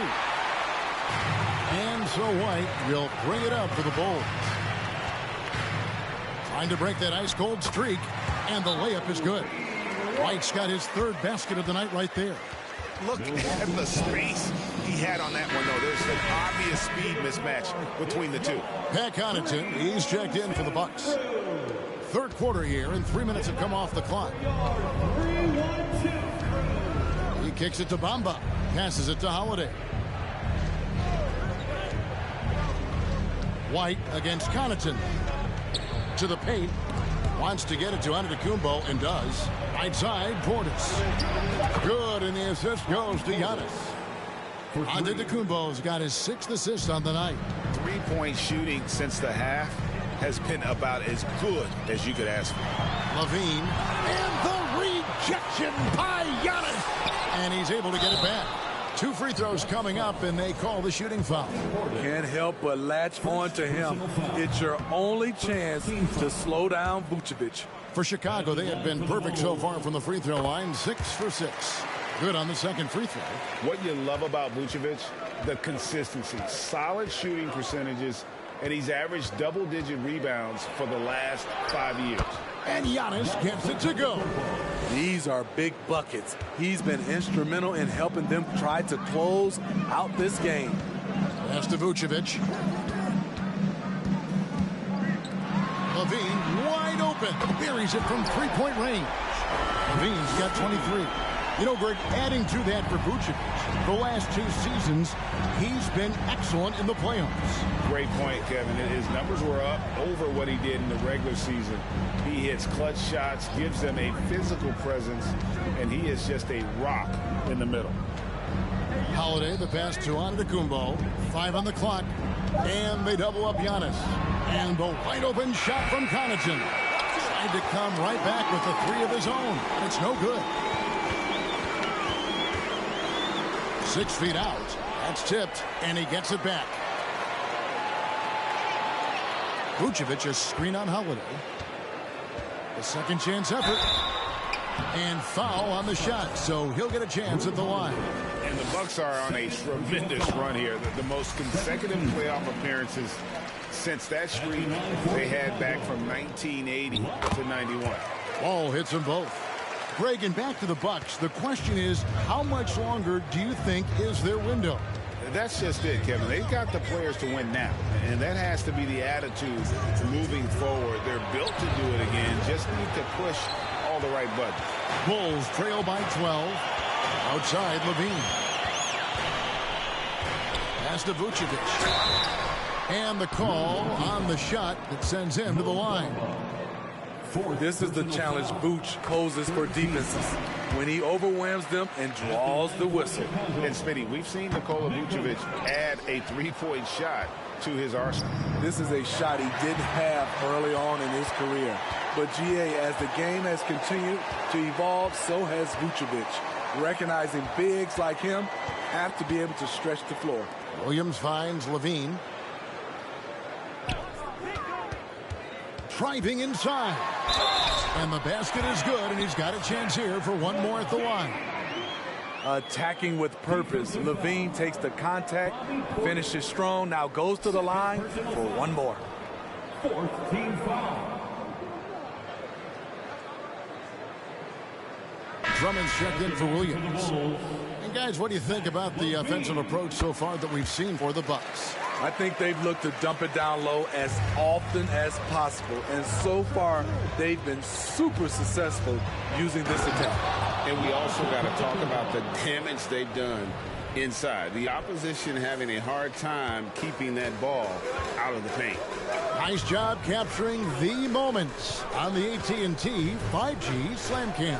[SPEAKER 1] And so White will bring it up for the Bulls. Trying to break that ice-cold streak, and the layup is good. White's got his 3rd basket of the night right there.
[SPEAKER 4] Look at the space he had on that one, though. There's an obvious speed mismatch between the two.
[SPEAKER 1] Pat Connaughton, he's checked in for the Bucks. Third quarter here, and 3 minutes have come off the clock. He kicks it to Bamba, passes it to Holiday. White against Connaughton. To the paint. Wants to get it to Antetokounmpo and does. Right side, Portis. Good, and the assist goes to Giannis. Antetokounmpo's got his 6th assist on the night.
[SPEAKER 4] 3-point shooting since the half has been about as good as you could ask for.
[SPEAKER 1] Levine. And the rejection by Giannis. And he's able to get it back. 2 free throws coming up, and they call the shooting foul.
[SPEAKER 3] Can't help but latch on to him. It's your only chance to slow down Vucevic.
[SPEAKER 1] For Chicago, they have been perfect so far from the free throw line. 6 for 6. Good on the second free throw.
[SPEAKER 4] What you love about Vucevic, the consistency. Solid shooting percentages, and he's averaged double-digit rebounds for the last 5 years.
[SPEAKER 1] And Giannis gets it to go.
[SPEAKER 3] These are big buckets. He's been instrumental in helping them try to close out this game.
[SPEAKER 1] Pass to Vucevic. Levine wide open. Buries it from 3-point range. Levine's got 23. You know, Greg, adding to that for Vucevic, the last 2 seasons, he's been excellent in the playoffs.
[SPEAKER 4] Great point, Kevin. His numbers were up over what he did in the regular season. He hits clutch shots, gives them a physical presence, and he is just a rock in the middle.
[SPEAKER 1] Holiday, the pass to Antetokounmpo. 5 on the clock, and they double up Giannis. And the wide open shot from Connaughton. Tried to come right back with the 3 of his own. It's no good. 6 feet out. That's tipped, and he gets it back. Vucevic a screen on Holiday. The second chance effort. And foul on the shot, so he'll get a chance at the line.
[SPEAKER 4] And the Bucks are on a tremendous run here. The most consecutive playoff appearances since that streak they had back from 1980 to 91.
[SPEAKER 1] Ball hits them both. Greg, and back to the Bucks. The question is, how much longer do you think is their window?
[SPEAKER 4] That's just it, Kevin. They've got the players to win now, and that has to be the attitude moving forward. They're built to do it again. Just need to push all the right buttons.
[SPEAKER 1] Bulls trail by 12. Outside, Levine. Pass to Vucevic. And the call on the shot that sends him to the line.
[SPEAKER 3] This is the challenge Vooch poses for defenses when he overwhelms them and draws the whistle.
[SPEAKER 4] And Smitty, we've seen Nikola Vucevic add a 3-point shot to his arsenal.
[SPEAKER 3] This is a shot he didn't have early on in his career. But GA, as the game has continued to evolve, so has Vucevic. Recognizing bigs like him have to be able to stretch the floor.
[SPEAKER 1] Williams finds Levine. Driving inside. And the basket is good, and he's got a chance here for one more at the line.
[SPEAKER 3] Attacking with purpose. Levine takes the contact, finishes strong, now goes to the line for one more.
[SPEAKER 9] 4th team foul.
[SPEAKER 1] Drummond's checked in for Williams. And guys, what do you think about the offensive approach so far that we've seen for the Bucks?
[SPEAKER 3] I think they've looked to dump it down low as often as possible. And so far, they've been super successful using this attack.
[SPEAKER 9] And we also got to talk about the damage they've done inside. The opposition having a hard time keeping that ball out of the paint.
[SPEAKER 1] Nice job capturing the moments on the AT&T 5G Slam Cam.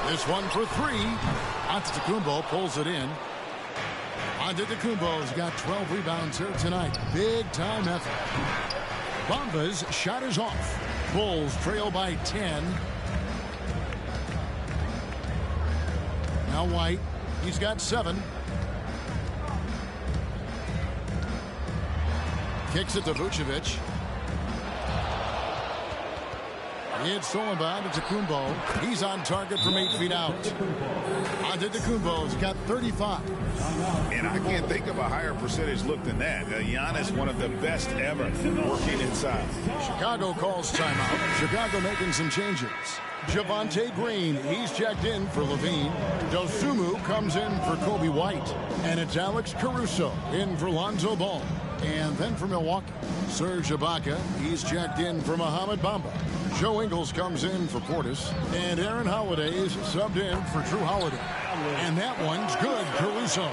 [SPEAKER 1] This one for three. Antetokounmpo pulls it in. Antetokounmpo's got 12 rebounds here tonight. Big time effort. Bamba's shot is off. Bulls trail by 10. Now White. He's got 7. Kicks it to Vucevic. It's stolen by Antetokounmpo. He's on target from 8 feet out. Antetokounmpo's got 35.
[SPEAKER 4] And I can't think of a higher percentage look than that. Giannis, one of the best ever working inside.
[SPEAKER 1] Chicago calls timeout. Chicago making some changes. Javonte Green, he's checked in for Levine. Dosunmu comes in for Kobe White. And it's Alex Caruso in for Lonzo Ball. And then for Milwaukee, Serge Ibaka, he's checked in for Mohamed Bamba. Joe Ingles comes in for Portis. And Aaron Holiday is subbed in for Drew Holiday. And that one's good, Caruso.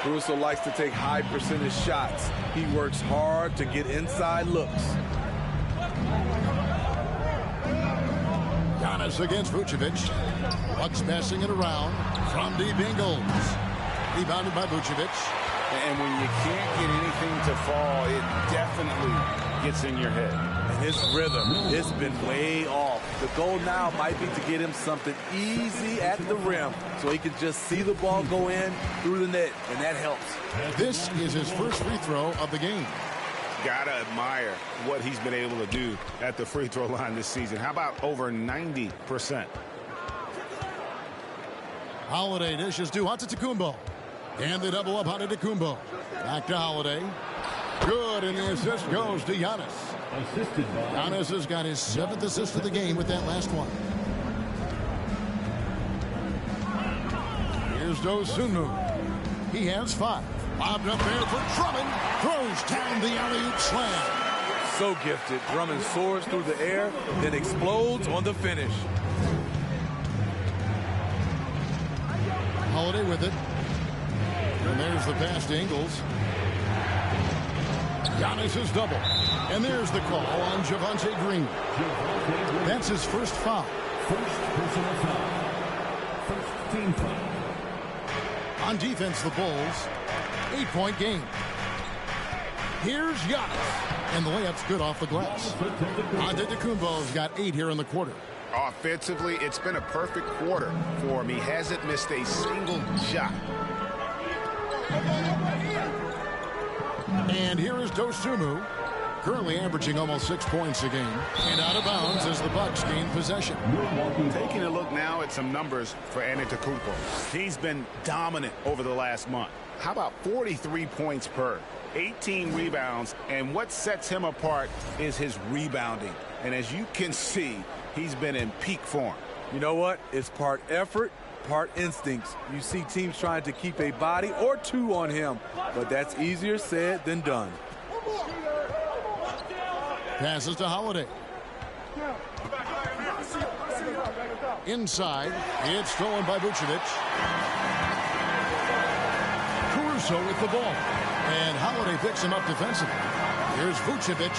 [SPEAKER 3] Caruso likes to take high percentage shots. He works hard to get inside looks.
[SPEAKER 1] Giannis against Vucevic. Bucks passing it around from deep Ingles. Rebounded by Vucevic.
[SPEAKER 9] And when you can't get anything to fall, it definitely gets in your head.
[SPEAKER 3] And his rhythm has been way off. The goal now might be to get him something easy at the rim so he can just see the ball go in through the net, and that helps.
[SPEAKER 1] This is his first free throw of the game.
[SPEAKER 4] Gotta admire what he's been able to do at the free throw line this season. How about over 90%?
[SPEAKER 1] Holiday dishes to Antetokounmpo. And the double up Antetokounmpo. Back to Holiday. Good, and the assist goes to Giannis. Giannis has got his 7th assist of the game with that last one. Here's Dosunmu. He has 5. Lobbed up there for Drummond. Throws down the alley-oop slam.
[SPEAKER 3] So gifted. Drummond soars through the air, then explodes on the finish.
[SPEAKER 1] Holiday with it. And there's the pass to Ingles. Giannis is double. And there's the call on Javonte Green. That's his first foul.
[SPEAKER 10] First personal foul. First team foul.
[SPEAKER 1] On defense, the Bulls. 8-point game. Here's Giannis. And the layup's good off the glass. Antetokounmpo's got 8 here in the quarter.
[SPEAKER 4] Offensively, it's been a perfect quarter for him. He hasn't missed a single shot.
[SPEAKER 1] And here is Dosunmu, currently averaging almost 6 points a game. And out of bounds as the Bucks gain possession.
[SPEAKER 4] Taking a look now at some numbers for Antetokounmpo. He's been dominant over the last month. How about 43 points per, 18 rebounds, and what sets him apart is his rebounding. And as you can see, he's been in peak form.
[SPEAKER 3] You know what? It's part effort, part instincts. You see teams trying to keep a body or 2 on him, but that's easier said than done.
[SPEAKER 1] Passes to Holiday. Inside, it's stolen by Vucevic. Caruso with the ball. And Holiday picks him up defensively. Here's Vucevic.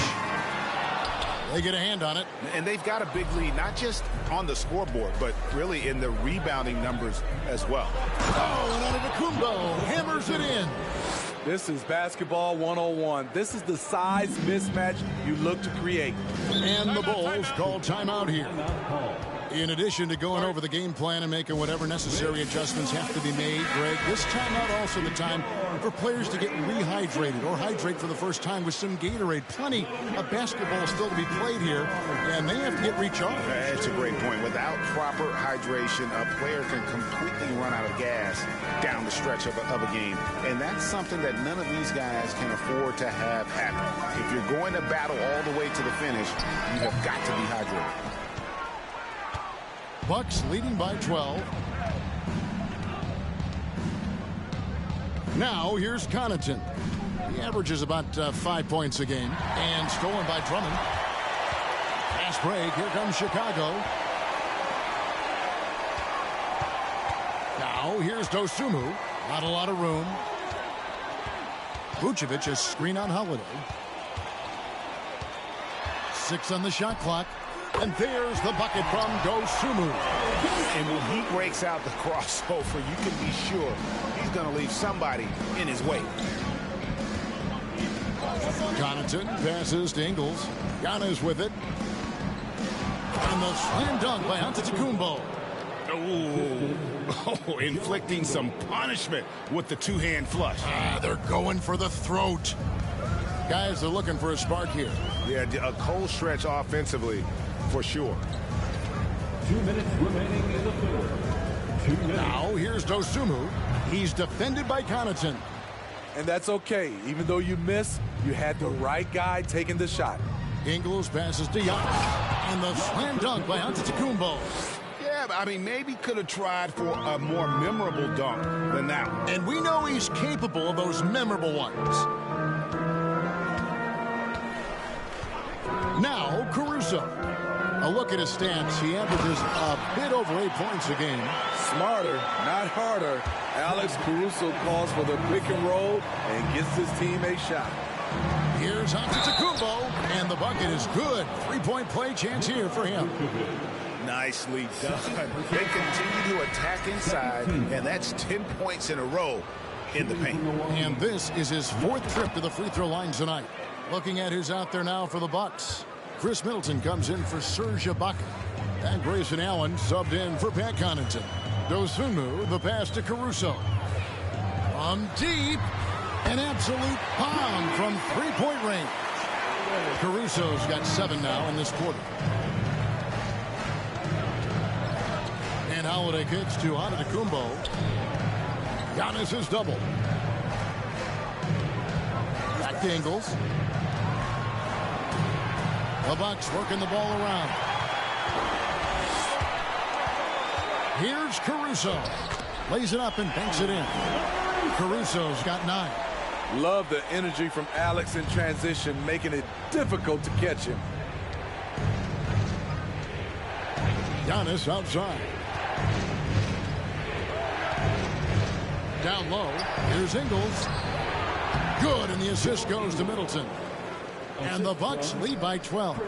[SPEAKER 1] They get a hand on it.
[SPEAKER 4] And they've got a big lead, not just on the scoreboard, but really in the rebounding numbers as well.
[SPEAKER 1] Oh, and Antetokounmpo hammers it in.
[SPEAKER 3] This is basketball 101. This is the size mismatch you look to create.
[SPEAKER 1] And the Bulls call timeout here. In addition to going over the game plan and making whatever necessary adjustments have to be made, Greg, this timeout also the time for players to get rehydrated or hydrate for the first time with some Gatorade. Plenty of basketball still to be played here, and they have to get recharged.
[SPEAKER 4] That's a great point. Without proper hydration, a player can completely run out of gas down the stretch of a game. And that's something that none of these guys can afford to have happen. If you're going to battle all the way to the finish, you have got to be hydrated.
[SPEAKER 1] Bucks leading by 12. Now here's Connaughton. He averages about 5 points a game. And stolen by Drummond. Fast break. Here comes Chicago. Now here's Dosunmu. Not a lot of room. Vucevic a screen on Holiday. 6 on the shot clock. And there's the bucket from Dosunmu.
[SPEAKER 4] And when he breaks out the crossover, you can be sure he's going to leave somebody in his way.
[SPEAKER 1] Connaughton passes to Ingles. Giannis with it. And the slam dunk by Antetokounmpo.
[SPEAKER 4] Oh, inflicting some punishment with the two-hand flush.
[SPEAKER 1] They're going for the throat. Guys are looking for a spark here.
[SPEAKER 4] Yeah, a cold stretch offensively, for sure.
[SPEAKER 10] 2 minutes remaining in the third. 2 minutes.
[SPEAKER 1] Now here's Dosunmu. He's defended by Connaughton.
[SPEAKER 8] And that's okay. Even though you miss, you had the right guy taking the shot.
[SPEAKER 1] Ingles passes to Giannis. And the slam dunk by Antetokounmpo.
[SPEAKER 4] Yeah, I mean, maybe could have tried for a more memorable dunk than that one.
[SPEAKER 1] And we know he's capable of those memorable ones. Now, Caruso. A look at his stats. He averages a bit over 8 points a game.
[SPEAKER 3] Smarter, not harder. Alex Caruso calls for the pick and roll and gets his team a shot.
[SPEAKER 1] Here's Antetokounmpo, and the bucket is good. 3-point play chance here for him.
[SPEAKER 4] Nicely done. They continue to attack inside, and that's 10 points in a row in the paint.
[SPEAKER 1] And this is his 4th trip to the free throw line tonight. Looking at who's out there now for the Bucks. Chris Middleton comes in for Serge Ibaka. And Grayson Allen subbed in for Pat Connaughton. Dosunmu, the pass to Caruso. From deep, an absolute bomb from 3-point range. Caruso's got 7 now in this quarter. And Holiday kicks to Antetokounmpo. Giannis is double. Back to Ingles. The Bucks working the ball around. Here's Caruso. Lays it up and banks it in. Caruso's got 9.
[SPEAKER 3] Love the energy from Alex in transition, making it difficult to catch him.
[SPEAKER 1] Giannis outside. Down low. Here's Ingles. Good, and the assist goes to Middleton. And the Bucks lead by 12.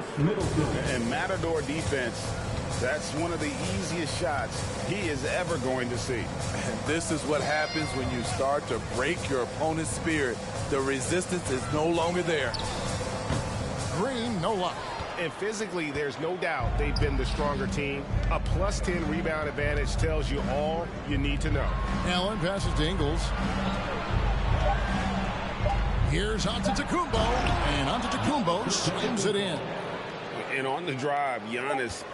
[SPEAKER 9] And Matador defense, that's one of the easiest shots he is ever going to see.
[SPEAKER 3] And this is what happens when you start to break your opponent's spirit. The resistance is no longer there.
[SPEAKER 1] Green, no luck.
[SPEAKER 4] And physically, there's no doubt they've been the stronger team. A +10 rebound advantage tells you all you need to know.
[SPEAKER 1] Allen passes to Ingles. Here's Antetokounmpo, and Antetokounmpo slams it in.
[SPEAKER 9] And on the drive, Giannis,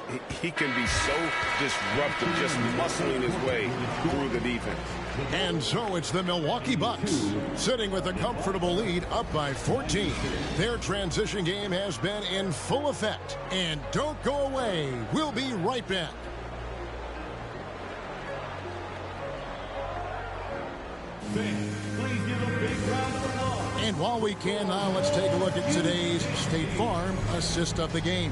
[SPEAKER 9] he can be so disruptive, just muscling his way through the defense.
[SPEAKER 1] And so it's the Milwaukee Bucks sitting with a comfortable lead up by 14. Their transition game has been in full effect. And don't go away. We'll be right back.
[SPEAKER 10] Please give a big round of applause.
[SPEAKER 1] And while we can now, let's take a look at today's State Farm assist of the game.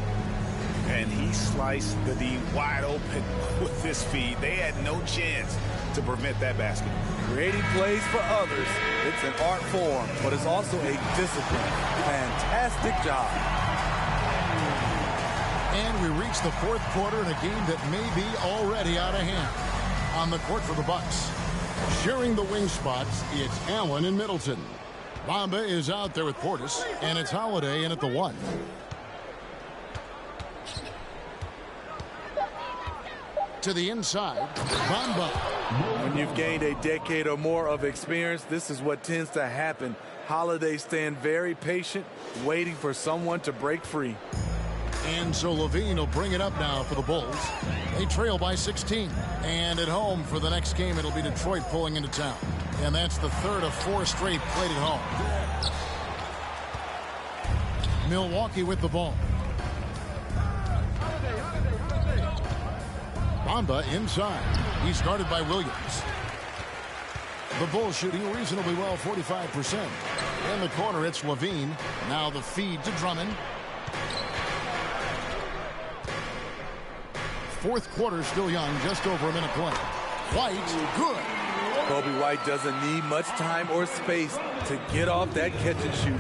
[SPEAKER 4] And he sliced the D wide open with this feed. They had no chance to prevent that basket.
[SPEAKER 3] Creating plays for others, it's an art form, but it's also a discipline. Fantastic job.
[SPEAKER 1] And we reach the 4th quarter in a game that may be already out of hand. On the court for the Bucks, sharing the wing spots, it's Allen and Middleton. Bamba is out there with Portis, and it's Holiday in at the 1. To the inside, Bamba.
[SPEAKER 3] When you've gained a decade or more of experience, this is what tends to happen. Holiday stand very patient, waiting for someone to break free.
[SPEAKER 1] And so Levine will bring it up now for the Bulls. They trail by 16. And at home for the next game, it'll be Detroit pulling into town. And that's the 3rd of 4 straight played at home. Milwaukee with the ball. Bamba inside. He's guarded by Williams. The Bulls shooting reasonably well, 45%. In the corner, it's Levine. Now the feed to Drummond. Fourth quarter still young, just over a minute play. White, good.
[SPEAKER 3] Kobe White doesn't need much time or space to get off that catch and shoot.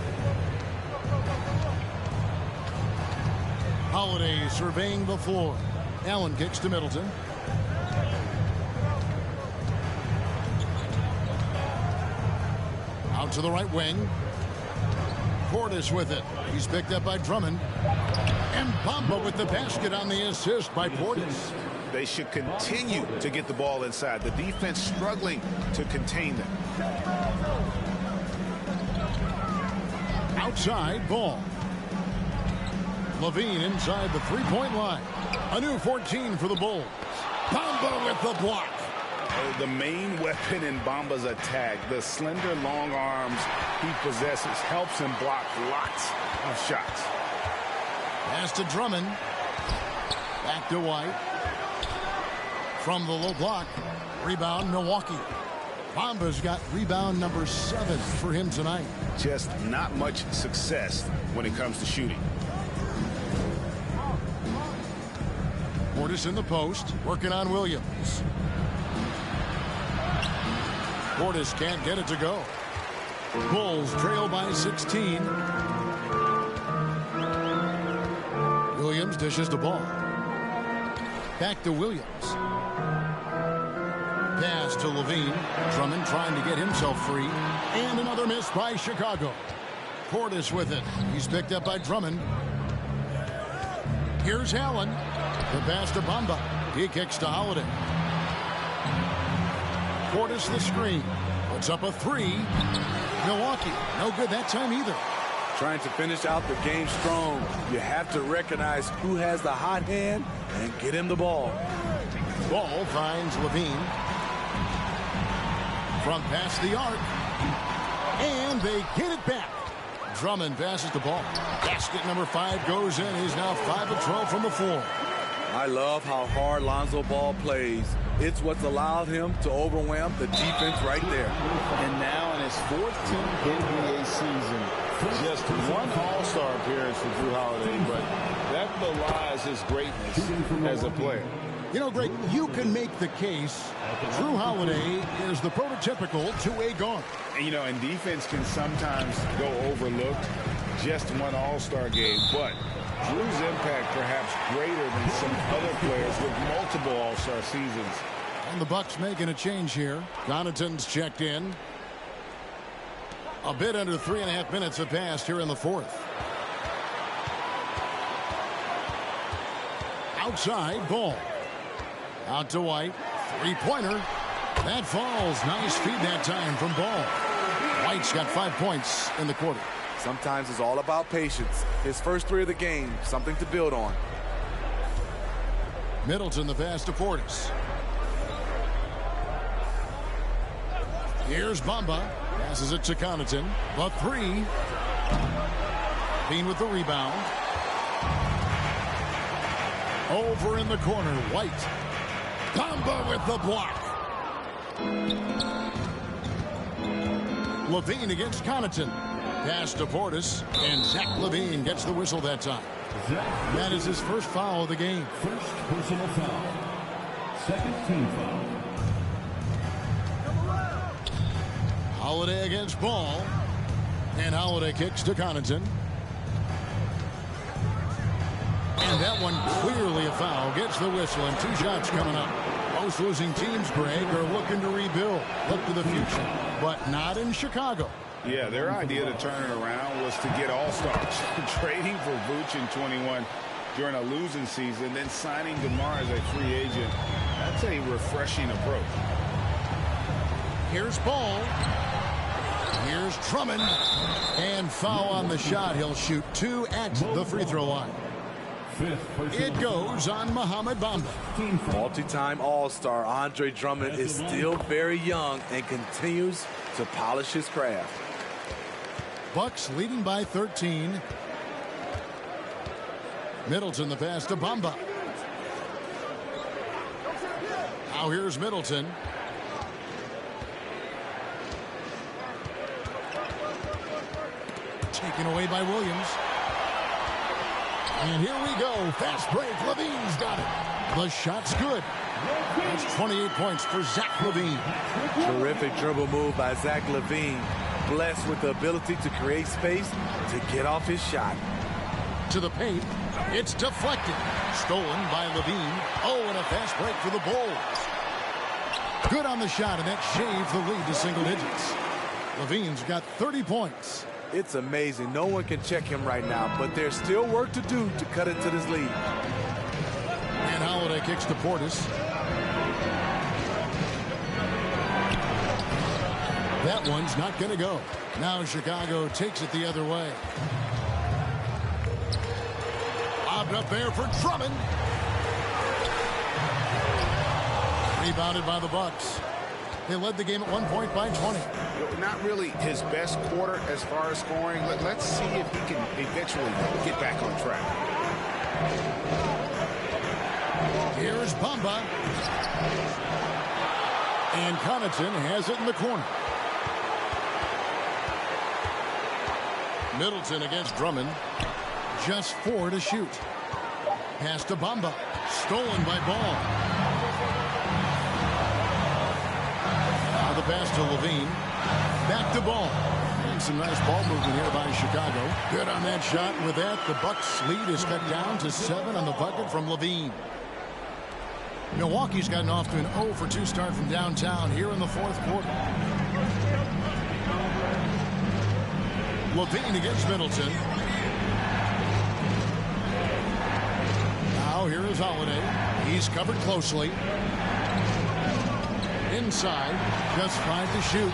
[SPEAKER 1] Holiday surveying the floor. Allen kicks to Middleton. Out to the right wing. Portis with it. He's picked up by Drummond. And Bamba with the basket on the assist by Portis.
[SPEAKER 4] They should continue to get the ball inside. The defense struggling to contain them.
[SPEAKER 1] Outside ball. Levine inside the three-point line. A new 14 for the Bulls. Bamba with the block.
[SPEAKER 4] The main weapon in Bamba's attack, the slender long arms he possesses, helps him block lots of shots.
[SPEAKER 1] Pass to Drummond. Back to White. From the low block. Rebound, Milwaukee. Bamba's got rebound number 7 for him tonight.
[SPEAKER 4] Just not much success when it comes to shooting.
[SPEAKER 1] Portis in the post, working on Williams. Portis can't get it to go. Bulls trail by 16. Williams dishes the ball. Back to Williams. Pass to Levine. Drummond trying to get himself free. And another miss by Chicago. Portis with it. He's picked up by Drummond. Here's Allen. The pass to Bamba. He kicks to Holiday. Portis the screen. Puts up a 3. Milwaukee. No good that time either.
[SPEAKER 3] Trying to finish out the game strong. You have to recognize who has the hot hand and get him the ball.
[SPEAKER 1] Ball finds Levine. From past the arc. And they get it back. Drummond passes the ball. Basket number 5 goes in. He's now 5 of 12 from the floor.
[SPEAKER 3] I love how hard Lonzo Ball plays. It's what's allowed him to overwhelm the defense right there.
[SPEAKER 9] And now in his 14th NBA season, just one All-Star appearance for Jrue Holiday, but that belies his greatness as a player.
[SPEAKER 1] You know, Greg, you can make the case Jrue Holiday is the prototypical two-way guard.
[SPEAKER 4] And, you know, and defense can sometimes go overlooked. Just one All-Star game, but Jrue's impact perhaps greater than some other players with multiple All-Star seasons.
[SPEAKER 1] And the Bucks making a change here. Connaughton's checked in. A bit under 3.5 minutes have passed here in the fourth. Outside ball. Out to White. Three-pointer. That falls. Nice feed that time from Ball. White's got 5 points in the quarter.
[SPEAKER 3] Sometimes it's all about patience. His first 3 of the game, something to build on.
[SPEAKER 1] Middleton the pass to Portis. Here's Bamba. Passes it to Connaughton. The 3. Bean with the rebound. Over in the corner, White. Bamba with the block. Levine against Connaughton. Pass to Portis, and Zach Levine gets the whistle that time. That is his first foul of the game.
[SPEAKER 10] First personal foul. Second team foul.
[SPEAKER 1] Holiday against Ball. And Holiday kicks to Connaughton. And that one clearly a foul. Gets the whistle, and 2 shots coming up. Most losing teams, Greg, are looking to rebuild. Look to the future, but not in Chicago.
[SPEAKER 4] Yeah, their idea to turn it around was to get all-stars. Trading for Vooch in 21 during a losing season, then signing DeMar as a free agent. That's a refreshing approach.
[SPEAKER 1] Here's Ball. Here's Drummond. And foul on the shot. He'll shoot 2 at the free throw line. It goes on Mohamed Bamba.
[SPEAKER 3] Multi-time All-Star Andre Drummond is still very young and continues to polish his craft.
[SPEAKER 1] Bucks leading by 13. Middleton the pass to Bamba. Now here's Middleton. Taken away by Williams. And here we go. Fast break. Levine's got it. The shot's good. That's 28 points for Zach LaVine.
[SPEAKER 3] Terrific dribble move by Zach LaVine. Blessed with the ability to create space to get off his shot.
[SPEAKER 1] To the paint. It's deflected. Stolen by LaVine. Oh, and a fast break for the Bulls. Good on the shot, and that shaves the lead to single digits. LaVine's got 30 points.
[SPEAKER 3] It's amazing. No one can check him right now, but there's still work to do to cut into this lead.
[SPEAKER 1] And Holiday kicks to Portis. That one's not going to go. Now Chicago takes it the other way. Lobbed up there for Drummond. Rebounded by the Bucks. They led the game at 1 point by 20.
[SPEAKER 4] Not really his best quarter as far as scoring. Let's see if he can eventually get back on track.
[SPEAKER 1] Here's Bamba. And Connaughton has it in the corner. Middleton against Drummond. Just 4 to shoot. Pass to Bamba. Stolen by Ball. Now the pass to LaVine. Back to Ball. And some nice ball movement here by Chicago. Good on that shot. With that, the Bucks' lead is cut down to 7 on the bucket from LaVine. Milwaukee's gotten off to an 0 for 2 start from downtown here in the fourth quarter. LaVine against Middleton. Now here is Holiday. He's covered closely. Inside, just 5 to shoot.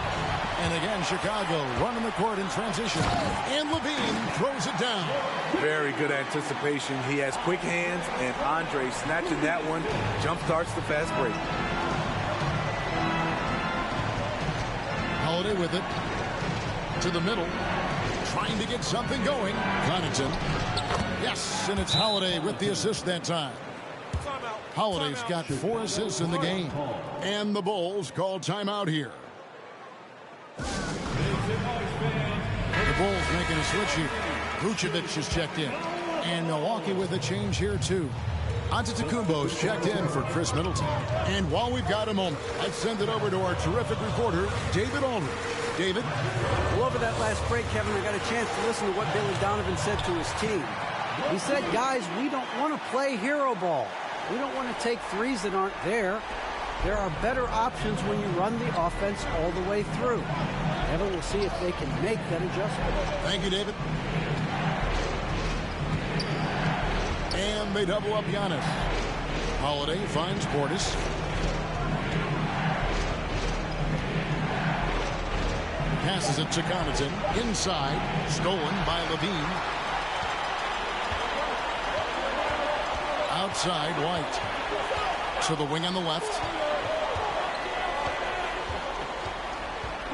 [SPEAKER 1] And again, Chicago running the court in transition. And LaVine throws it down.
[SPEAKER 3] Very good anticipation. He has quick hands, and Andre snatching that one jump starts the fast break.
[SPEAKER 1] Holiday with it. To the middle. Trying to get something going. Connaughton. Yes, and it's Holiday with the assist that time. Holiday's got 4 assists in the game. And the Bulls call timeout here. The Bulls making a switch here. Vucevic is checked in. And Milwaukee with a change here, too. Antetokounmpo's checked in for Chris Middleton. And while we've got a moment, let's send it over to our terrific reporter, David Aldridge. David?
[SPEAKER 2] Well, over that last break, Kevin, we got a chance to listen to what Billy Donovan said to his team. He said, guys, we don't want to play hero ball. We don't want to take threes that aren't there. There are better options when you run the offense all the way through. Evan will see if they can make that adjustment.
[SPEAKER 1] Thank you, David. And they double up Giannis. Holiday finds Portis. Passes it to Connaughton. Inside. Stolen by LaVine. Outside, White. To the wing on the left.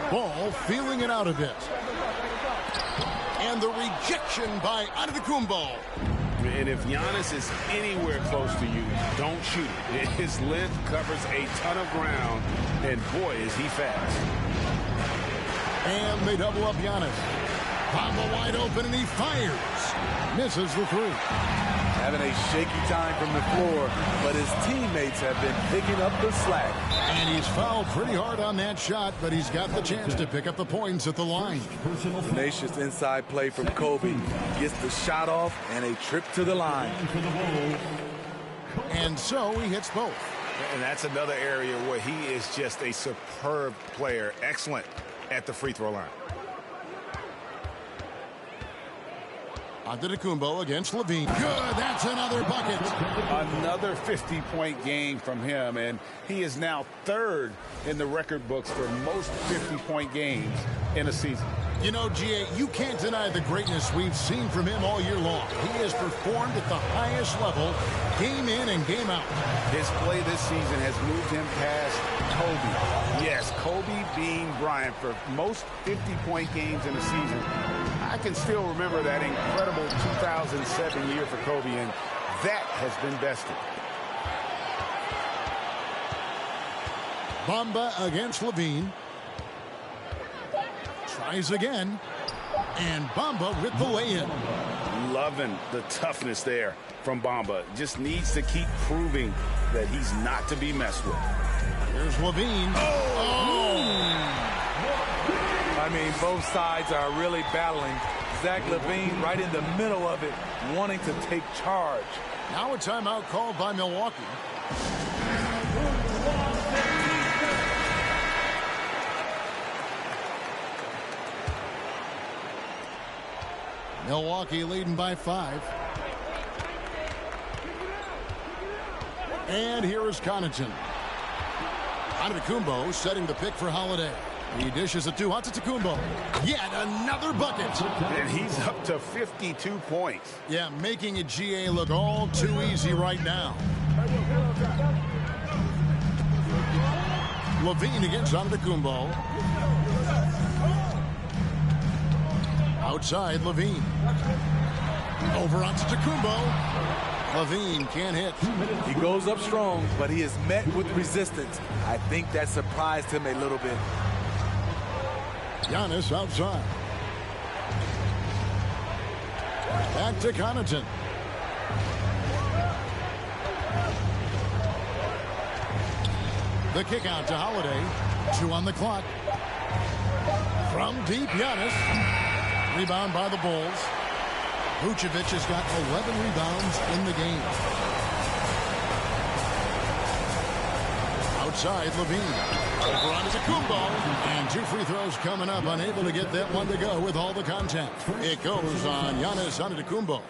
[SPEAKER 1] Ball feeling it out a bit. And the rejection by Antetokounmpo.
[SPEAKER 4] And if Giannis is anywhere close to you, don't shoot it. His length covers a ton of ground, and boy, is he fast.
[SPEAKER 1] And they double up Giannis. Bamba wide open, and he fires. Misses the 3.
[SPEAKER 3] Having a shaky time from the floor, but his teammates have been picking up the slack.
[SPEAKER 1] And he's fouled pretty hard on that shot, but he's got the chance to pick up the points at the line.
[SPEAKER 3] Tenacious inside play from Kobe. Gets the shot off and a trip to the line.
[SPEAKER 1] And so he hits both.
[SPEAKER 4] And that's another area where he is just a superb player. Excellent at the free throw line.
[SPEAKER 1] Antetokounmpo against LaVine. Good, that's another bucket.
[SPEAKER 4] Another 50-point game from him, and he is now 3rd in the record books for most 50-point games in a season.
[SPEAKER 1] You know, G.A., you can't deny the greatness we've seen from him all year long. He has performed at the highest level, game in and game out.
[SPEAKER 4] His play this season has moved him past Kobe. Yes, Kobe being Bryant for most 50-point games in a season. I can still remember that incredible 2007 year for Kobe, and that has been bested.
[SPEAKER 1] Bamba against Levine. Tries again. And Bamba with the lay-in.
[SPEAKER 9] Loving the toughness there from Bamba. Just needs to keep proving that he's not to be messed with.
[SPEAKER 1] Here's Levine.
[SPEAKER 8] I mean, both sides are really battling. Zach Levine right in the middle of it, wanting to take charge.
[SPEAKER 1] Now a timeout called by Milwaukee. Milwaukee leading by 5. And here is Connaughton. Antetokounmpo setting the pick for Holiday. He dishes it to Antetokounmpo. Yet another bucket.
[SPEAKER 9] And he's up to 52 points.
[SPEAKER 1] Yeah, making it GA look all too easy right now. Levine against Antetokounmpo. Outside, Levine. Over Antetokounmpo. Levine can't hit.
[SPEAKER 8] He goes up strong, but he is met with resistance. I think that surprised him a little bit.
[SPEAKER 1] Giannis outside. Back to Connaughton. The kick out to Holiday. 2 on the clock. From deep, Giannis. Rebound by the Bulls. Vucevic has got 11 rebounds in the game. Outside, Levine. Over on Antetokounmpo. And 2 free throws coming up. Unable to get that one to go with all the contact. It goes on Giannis Antetokounmpo.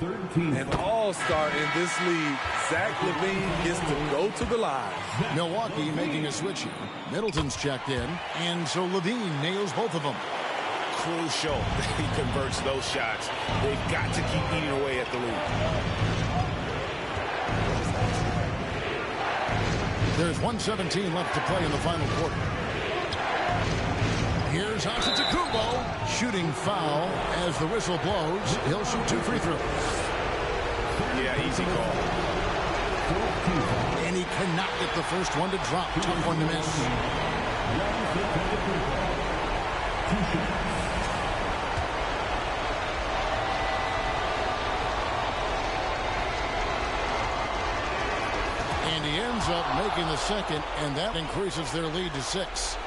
[SPEAKER 8] An all-star in this league. Zach Levine gets to go to the line.
[SPEAKER 1] Milwaukee making a switch here. Middleton's checked in. And so Levine nails both of them.
[SPEAKER 9] Crucial that he converts those shots. They've got to keep eating away at the lead.
[SPEAKER 1] There's 1:17 left to play in the final quarter. Here's Antetokounmpo. Shooting foul as the whistle blows. He'll shoot 2 free throws.
[SPEAKER 9] Yeah, easy call.
[SPEAKER 1] And he cannot get the first one to drop. Tough one to miss. And he ends up making the second, and that increases their lead to 6.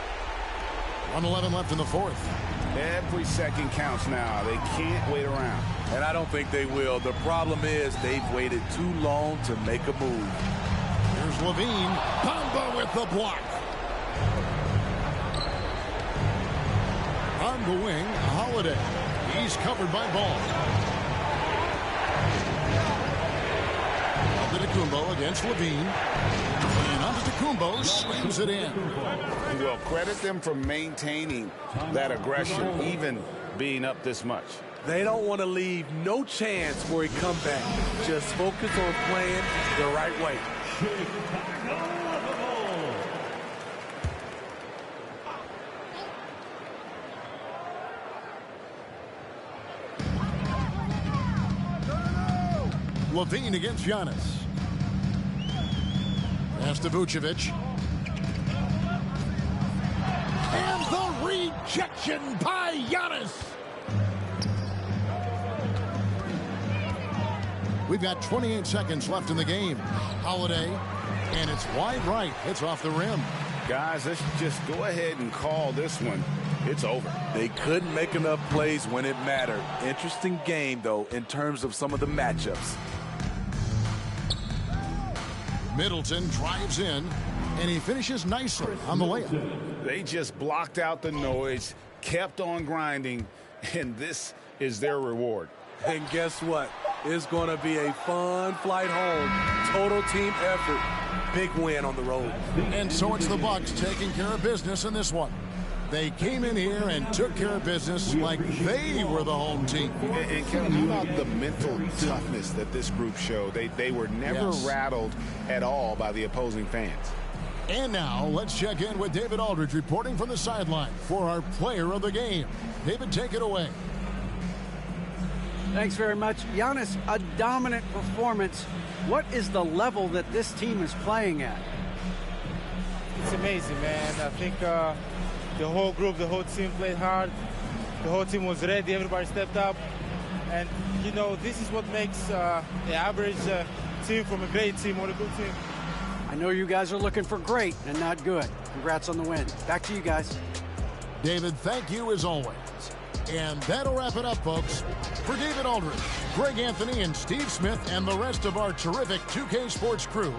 [SPEAKER 1] 1:11 left in the fourth.
[SPEAKER 9] Every second counts now. They can't wait around.
[SPEAKER 8] And I don't think they will. The problem is they've waited too long to make a move.
[SPEAKER 1] Here's Levine. Bamba with the block. On the wing, Holiday. He's covered by Ball. Antetokounmpo against Levine. And Antetokounmpo slams it in.
[SPEAKER 9] Well, credit them for maintaining that aggression, even being up this much.
[SPEAKER 8] They don't want to leave no chance for a comeback. Just focus on playing the right way.
[SPEAKER 1] Levine against Giannis. Pass to Vucevic. And the rejection by Giannis. We've got 28 seconds left in the game. Holiday, and it's wide right. It's off the rim.
[SPEAKER 9] Guys, let's just go ahead and call this one. It's over.
[SPEAKER 8] They couldn't make enough plays when it mattered. Interesting game, though, in terms of some of the matchups.
[SPEAKER 1] Middleton drives in, and he finishes nicely on the layup.
[SPEAKER 9] They just blocked out the noise, kept on grinding, and this is their reward.
[SPEAKER 8] And guess what? It's going to be a fun flight home. Total team effort. Big win on the road.
[SPEAKER 1] And so it's the Bucks taking care of business in this one. They came in here and took care of business like they were the home team.
[SPEAKER 9] And Kevin, how about the mental toughness that this group showed? They were never rattled at all by the opposing fans.
[SPEAKER 1] And now let's check in with David Aldridge reporting from the sideline for our player of the game. David, take it away.
[SPEAKER 2] Thanks very much. Giannis, a dominant performance. What is the level that this team is playing at?
[SPEAKER 11] It's amazing, man. I think the whole group, the whole team played hard. The whole team was ready. Everybody stepped up. And, you know, this is what makes the average team from a great team or a good team.
[SPEAKER 2] I know you guys are looking for great and not good. Congrats on the win. Back to you guys.
[SPEAKER 1] David, thank you as always. And that'll wrap it up, folks. For David Aldridge, Greg Anthony, and Steve Smith, and the rest of our terrific 2K Sports crew,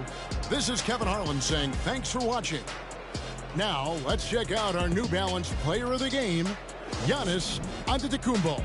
[SPEAKER 1] this is Kevin Harlan saying thanks for watching. Now, let's check out our New Balance player of the game, Giannis Antetokounmpo.